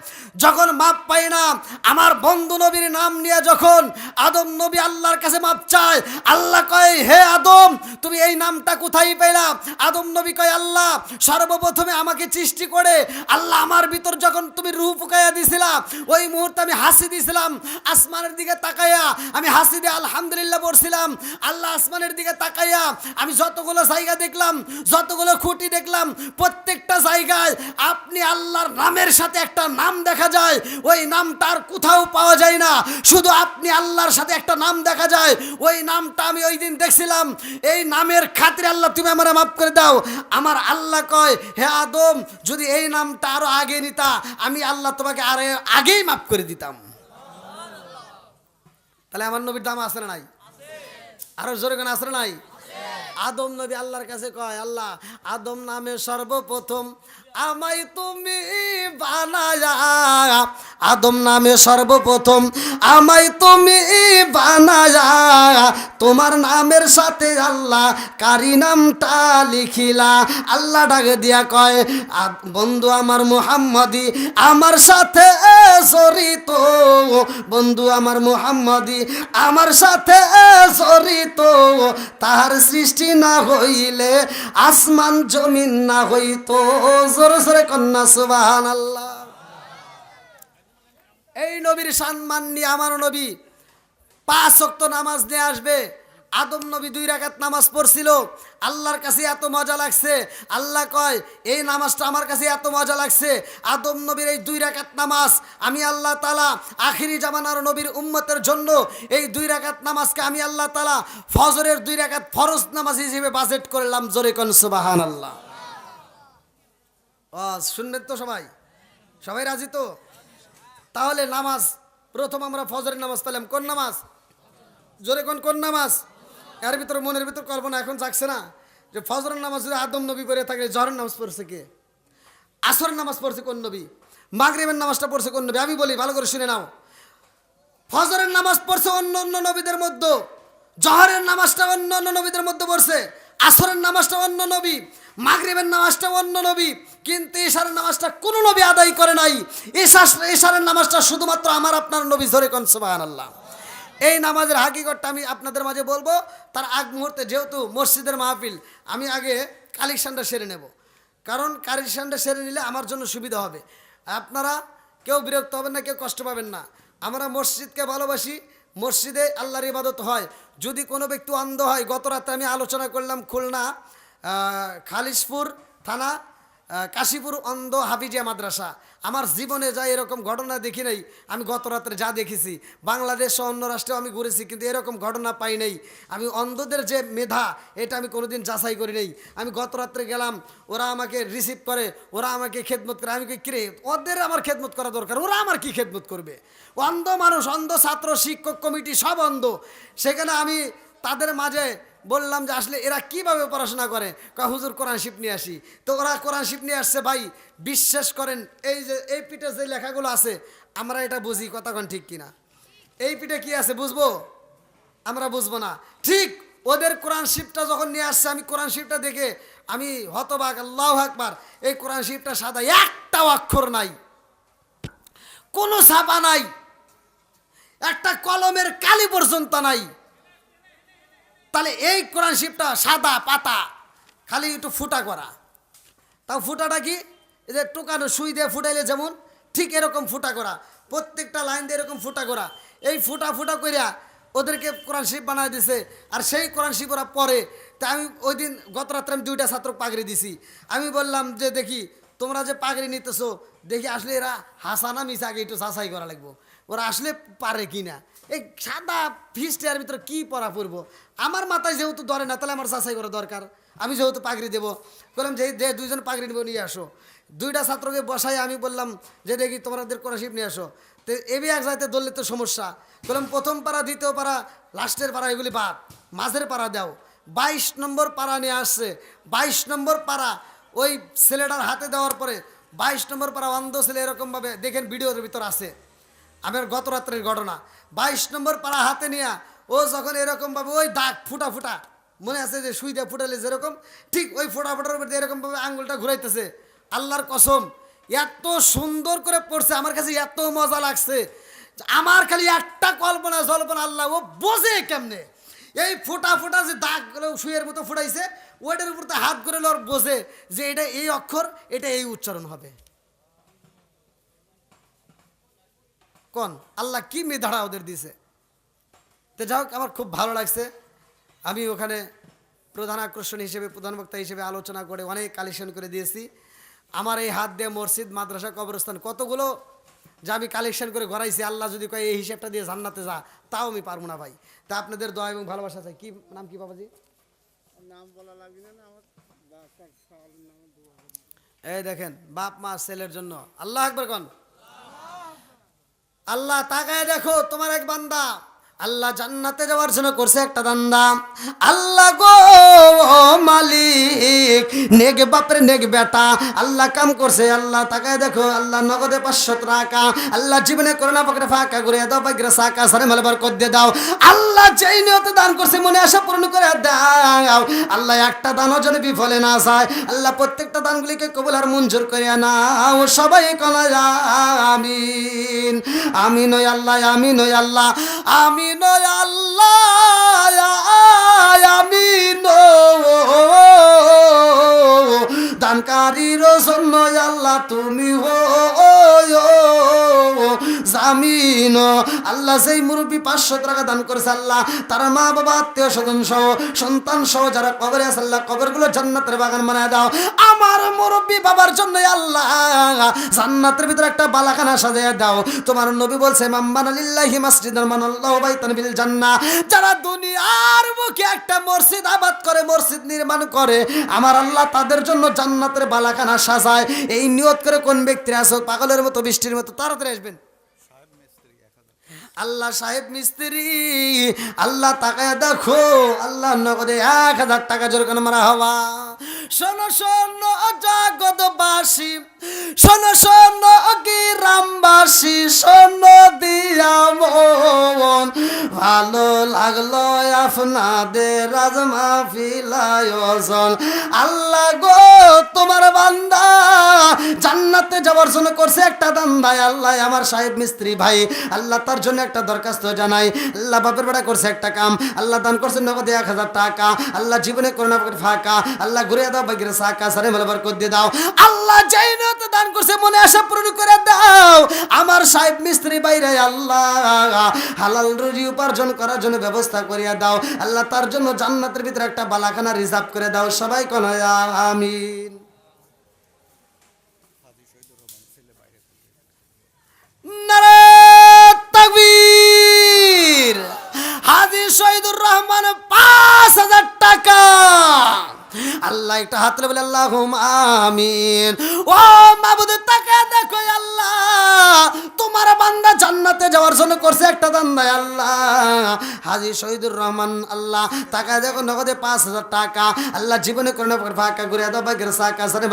যখন মাপ পাই না আমার বন্ধু নবীর নাম নিয়ে যখন আদম নবী আল্লাহর কাছে মাপ চায় আল্লাহ কয় হে আদম তুমি এই নামটা কোথায় পেলা আদম নবী কয় আল্লাহ সর্বপ্রথমে আমাকে সৃষ্টি করে আল্লাহ আমার ভিতর যখন তুমি রূহ ফুকাইয়া দিছিলা ওই মুহূর্তে আমি হাসি দিছিলাম আসমানের দিকে তাকাইয়া আমি হাসি দিয়ে আলহামদুলিল্লাহ বলছিলাম আল্লাহ আসমানের দিকে তাকাইয়া আমি যতগুলো জায়গা দেখলাম যতগুলো খুঁটি দেখলাম প্রত্যেকটা জায়গায় আপনি আল্লাহর নামের সাথে একটা নাম দেখা যায় ওই নামটা আর কোথাও পাওয়া যায় না শুধু আপনি আল্লাহর সাথে একটা নাম দেখা যায় ওই নামটা আমি ওই দিন দেখছিলাম এই নামের খাতিরে আল্লাহ তুমি আমারে মাফ করে দাও আমার আল্লাহ কয় হে আদম যদি এই নামটা আরো আগে নিতা আমি আল্লাহ তোমাকে আরো আগেই মাফ করে দিতাম তাহলে আমার নবীর দাম আছে না নাই আরো জোরে গান আছে না নাই আদম নবী আল্লাহর কাছে কয় আল্লাহ আদম নামে সর্বপ্রথম আমায় তুমি বানায়া আদম নামে সর্বপ্রথম আমায় তুমি বানায়া তোমার নামের সাথে আল্লাহ কারি নামটা লিখিলা আল্লাহ ডাকে দিয়া কয় বন্ধু আমার মুহাম্মদি আমার সাথে জড়িত বন্ধু আমার মুহাম্মদি আমার সাথে জড়িত তাহার সৃষ্টি না হইলে আসমান জমিন না হইতো জোরে জোরে কন্যা সুবহানাল্লাহ এই নবীর সম্মান নিয়ে আমার নবী 5 ওয়াক্ত নামাজ নিয়ে আসবে আদম নবী 2 রাকাত নামাজ পড়ছিল আল্লাহর কাছে এত মজা লাগছে আল্লাহ কয় এই নামাজটা আমার কাছে এত মজা লাগছে আদম নবীর এই 2 রাকাত নামাজ আমি আল্লাহ তাআলা আখিরি জামানার নবীর উম্মতের জন্য এই 2 রাকাত নামাজকে আমি আল্লাহ তাআলা ফজরের 2 রাকাত ফরজ নামাজ হিসেবে বাজেট করলাম জোরে কোন সুবহানাল্লাহ শুনবেন তো সবাই রাজি তো তাহলে নামাজ প্রথম আমরা ফজরের নামাজ পেলাম কোন নামাজ জোরে কোন নামাজ এর ভিতরে মনের ভিতর কল্পনা এখন জাগছে না যে ফজরের নামাজ যদি আদম নবী করে থাকে জহরের নামাজ পড়ছে কে আসরের নামাজ পড়ছে কোন নবী মাগরিবের নামাজটা পড়ছে কোন নবী আমি বলি ভালো করে শুনে নাও ফজরের নামাজ পড়ছে অন্য নবীদের মধ্যে জহরের নামাজটা অন্য নবীদের মধ্যে পড়ছে আসরের নামাজটা অন্য নবী মাগরিবের নামাজটা অন্য নবী কিন্তু ইশারের নামাজটা কোন নবী আদায় করে নাই ইশারের নামাজটা শুধুমাত্র আমার আপনার নবী জোরে কোন সুবহানাল্লাহ এই নামাজের হাকিকতটা আমি আপনাদের মাঝে বলবো তার আগ মুহূর্তে যেহেতু মসজিদের মাহফিল আমি আগে কালেকশনটা সেরে নেব কারণ কালেকশনটা সেরে নিলে আমার জন্য সুবিধা হবে আপনারা কেউ বিরক্ত হবেন না কেউ কষ্ট পাবেন না আমরা মসজিদকে ভালোবাসি মসজিদে আল্লাহর ইবাদত হয় যদি কোনো ব্যক্তি অন্ধ হয় গত রাতে আমি আলোচনা করলাম খুলনা খালিশপুর থানা কাশীপুর অন্ধ হাফিজিয়া মাদ্রাসা আমার জীবনে যা এরকম ঘটনা দেখি নাই আমি গত রাত্রে যা দেখেছি বাংলাদেশ ও অন্য রাষ্ট্রেও আমি ঘুরেছি কিন্তু এরকম ঘটনা পাই নাই আমি অন্ধদের যে মেধা এটা আমি কোনোদিন যাচাই করি নাই আমি গত রাত্রে গেলাম ওরা আমাকে রিসিভ করে ওরা আমাকে খেদমত করে আমি কিরে ওদের আমার খেদমত করা দরকার ওরা আমার কি খেদমত করবে অন্ধ মানুষ অন্ধ ছাত্র শিক্ষক কমিটি সব অন্ধ সেখানে আমি তাদের মাঝে বললাম যে আসলে এরা কিভাবে পড়াশোনা করে হুজুর কোরআন শিফ নিয়ে আসি তো ওরা কোরআন শিফ নিয়ে আসছে ভাই বিশ্বাস করেন এই যে এই পিঠে যে লেখাগুলো আছে আমরা এটা বুঝি কতক্ষণ ঠিক কিনা এই পিঠে কি আছে বুঝবো আমরা বুঝবো না ঠিক ওদের কোরআন শিফটা যখন নিয়ে আসছে আমি কোরআন শিফটা দেখে আমি হতবাক আল্লাহু আকবার এই কোরআন শিফটা সাদা একটাও অক্ষর নাই কোনো ছাপা নাই, একটা কলমের কালি পর্যন্ত নাই। তাহলে এই কোরআন শরীফটা সাদা পাতা, খালি একটু ফুটা করা। তাও ফুটাটা কি, এই যে টোকানো সুই দিয়ে ফুটাইলে যেমন ঠিক এরকম ফুটা করা, প্রত্যেকটা লাইন দিয়ে এরকম ফুটা করা। এই ফুটা ফুটা কইরা ওদেরকে কোরআন শরীফ বানায় দিছে। আর সেই কোরআন শরীফ ওরা পড়ে। তা আমি ওই দিন গত রাত্রে আমি 2টা ছাত্র পাগড়ি দিছি। আমি বললাম যে দেখি তোমরা যে পাগড়ি নিতেছো, দেখি আসলে এরা হাসানা মিশা আগে একটু যাচাই করা লাগবো, ওরা আসলে পারে কি না। এই সাদা ফিস্টের ভিতরে কি পড়া পড়বো, আমার মাথায় যেহেতু ধরে না, তাহলে আমার যাচাই করা দরকার। আমি যেহেতু পাগড়ি দেবো, বললাম যে 2জন পাগড়ি নেবো, নিয়ে আসো। 2টা ছাত্রকে বসাই আমি বললাম যে দেখি তোমাদের কোরআন শরীফ নিয়ে আসো। তো এবি এক যাইতে ধরলে তো সমস্যা। বললাম প্রথম পাড়া, দ্বিতীয় পাড়া, লাস্টের পাড়া এগুলি বাদ, মাঝের পাড়া দাও। 22 নম্বর পাড়া নিয়ে আসছে। 22 নম্বর পাড়া ওই ছেলেটার হাতে দেওয়ার পরে 22 নম্বর পাড়া অন্ধ ছেলে এরকমভাবে দেখেন, ভিডিওর ভিতর আছে, আমার গত রাত্রের ঘটনা। 22 নম্বর পাড়া হাতে নিয়ে ও যখন এরকমভাবে ওই দাগ ফুটা ফুটা, মনে আছে যে সুই দিয়ে ফুটালে যেরকম, ঠিক ওই ফোটা ফোটার উপর এরকমভাবে আঙুলটা ঘুরাইতেছে। আল্লাহর কসম এত সুন্দর করে পড়ছে, আমার কাছে এত মজা লাগছে। আমার খালি একটা কল্পনা জল্পনা, আল্লাহ ও বোঝে কেমনে এই ফোটা ফোটা যে দাগগুলো সুইয়ের মতো ফুটাইছে, ওইটার উপর তো হাত করে ওর বোঝে যে এটা এই অক্ষর, এটা এই উচ্চারণ হবে। কোন আল্লাহ কি মেধাড়া ওদের দিছে। তো যাই হোক, আমার খুব ভালো লাগছে। আমি ওখানে প্রধান আকর্ষণ হিসেবে, প্রধান বক্তা হিসেবে আলোচনা করে অনেক কালেকশন করে দিয়েছি। আমার এই হাত দিয়ে মসজিদ, মাদ্রাসা, কবরস্থান কতগুলো যা আমি কালেকশন করে ঘরাইছি। আল্লাহ যদি কয় এই হিসাবটা দিয়ে জান্নাতে যা, তাও আমি পারবো না ভাই। তা আপনাদের দয়া এবং ভালোবাসা চাই। কি নাম কি বাবাজি? নাম বলা লাগবে না, আমার এই দেখেন, বাপ মা ছেলের জন্য। আল্লাহ আকবার কোন। আল্লাহ তাকায় দেখো, তোমার এক বান্দা আল্লাহ জান্নাতে যাওয়ার জন্য করছে একটা দান্দা। আল্লাহ গো মালিক, নেক বাপের নেক বেটা, আল্লাহ কাম করছে। আল্লাহ তাকায় দেখো, আল্লাহ নগদে 500 টাকা, আল্লাহ জীবনে করোনা পকেটে ফাঁকা করে দাও, বাইরে সাকা সারে মেলে বার করে দাও। আল্লাহ যেই নিয়তে দান করছে মনে আশা পূর্ণ করে দাও। আল্লাহ একটা দানও যেন বিফলে না যায়। আল্লাহ প্রত্যেকটা দানগুলিকে কবুল আর মঞ্জুর করে নাও। সবাই কনা আমিন। আমিন ওই আল্লাহ, আমিন ওই আল্লাহ, আমিন ওই আল্লাহ, আমিন। দানকারীর জন্য আল্লাহ তুমি হো জামিন। আল্লাহ সেই মুরব্বী 500 টাকা দান করেছে, আল্লাহ তার মা বাবা, আত্মীয় স্বজন সহ, সন্তান সহ যারা কবরে আছে, আল্লাহ কবরগুলো জান্নাতের বাগান বানায় দাও। আমার মুরব্বী বাবার জন্য আল্লাহ জান্নাতের ভিতরে একটা বালাখানা সাজিয়ে দাও। তোমার নবী বলছে, মাম্বানা লিল্লাহি মাসজিদান মানাল্লাহু বাইতান বিল জান্নাহ। যারা দুনিয়ার মুখে একটা মসজিদ আবাদ করে, মসজিদ নির্মাণ করে, আমার আল্লাহ তাদের জন্য জান্নাতের বালাখানা সাজায়। এই নিয়ত করে কোন ব্যক্তি আছো পাগলের মতো বৃষ্টির মতো তাড়াতাড়ি আসবেন। আল্লাহ সাহেব মিস্ত্রি, আল্লাহ তাকায় দেখো, আল্লাহ নগদে 1000 টাকা জোর করে মারা হওয়া। শোনো শোনো জগৎবাসী, শোনো শোনো গ্রামবাসী, শোনো দিয়া মন, ভালো লাগলো আপনাদের রাজ মাহফিল আয়োজন। আল্লাহ গো তোমার বান্দা জান্নাতে যাওয়ার জন্য করছে একটা দান্দায়। আল্লাহ আমার সাহেব মিস্ত্রি ভাই, আল্লাহ তার জন্য একটা দরখাস্ত জানাই। আল্লাহ বাপের বেটা করছে একটা কাম, আল্লাহ দান করছে নগদে 1000 টাকা। আল্লাহ জীবনে করোনা ফাঁকা, আল্লাহ ঘুরে দাও, বাইরে সাকা সারে মেলাবার করে দিয়ে দাও। আল্লাহ যাই নিয়তে দান করছে মনে আশা পূরণ করে দাও। আমার সাহেব মিস্ত্রি বাইরে আল্লাহ হালাল রুজি উপার্জন করার জন্য ব্যবস্থা করিয়া দাও। আল্লাহ তার জন্য জান্নাতের ভিতরে একটা বালাখানা রিজার্ভ করে দাও। সবাই কোন আমিন। নারে তাকবীর। হাজী শহীদুর রহমান 5000 টাকা। আল্লাহ একটা হাত তুলে বলে আল্লাহুম্মা আমিন। ও মাবুদ তাকা দেখো আল্লাহ তোমার বান্দা জান্নাতে যাওয়ার জন্য করছে একটা দান্দায়। আল্লাহ হাজী শহীদুর রহমান, আল্লাহ তাকা দেখো নগদে 5000 টাকা। আল্লাহ জীবনে করোনা ফাঁকা ঘুরে দাও, বাইরে সাকা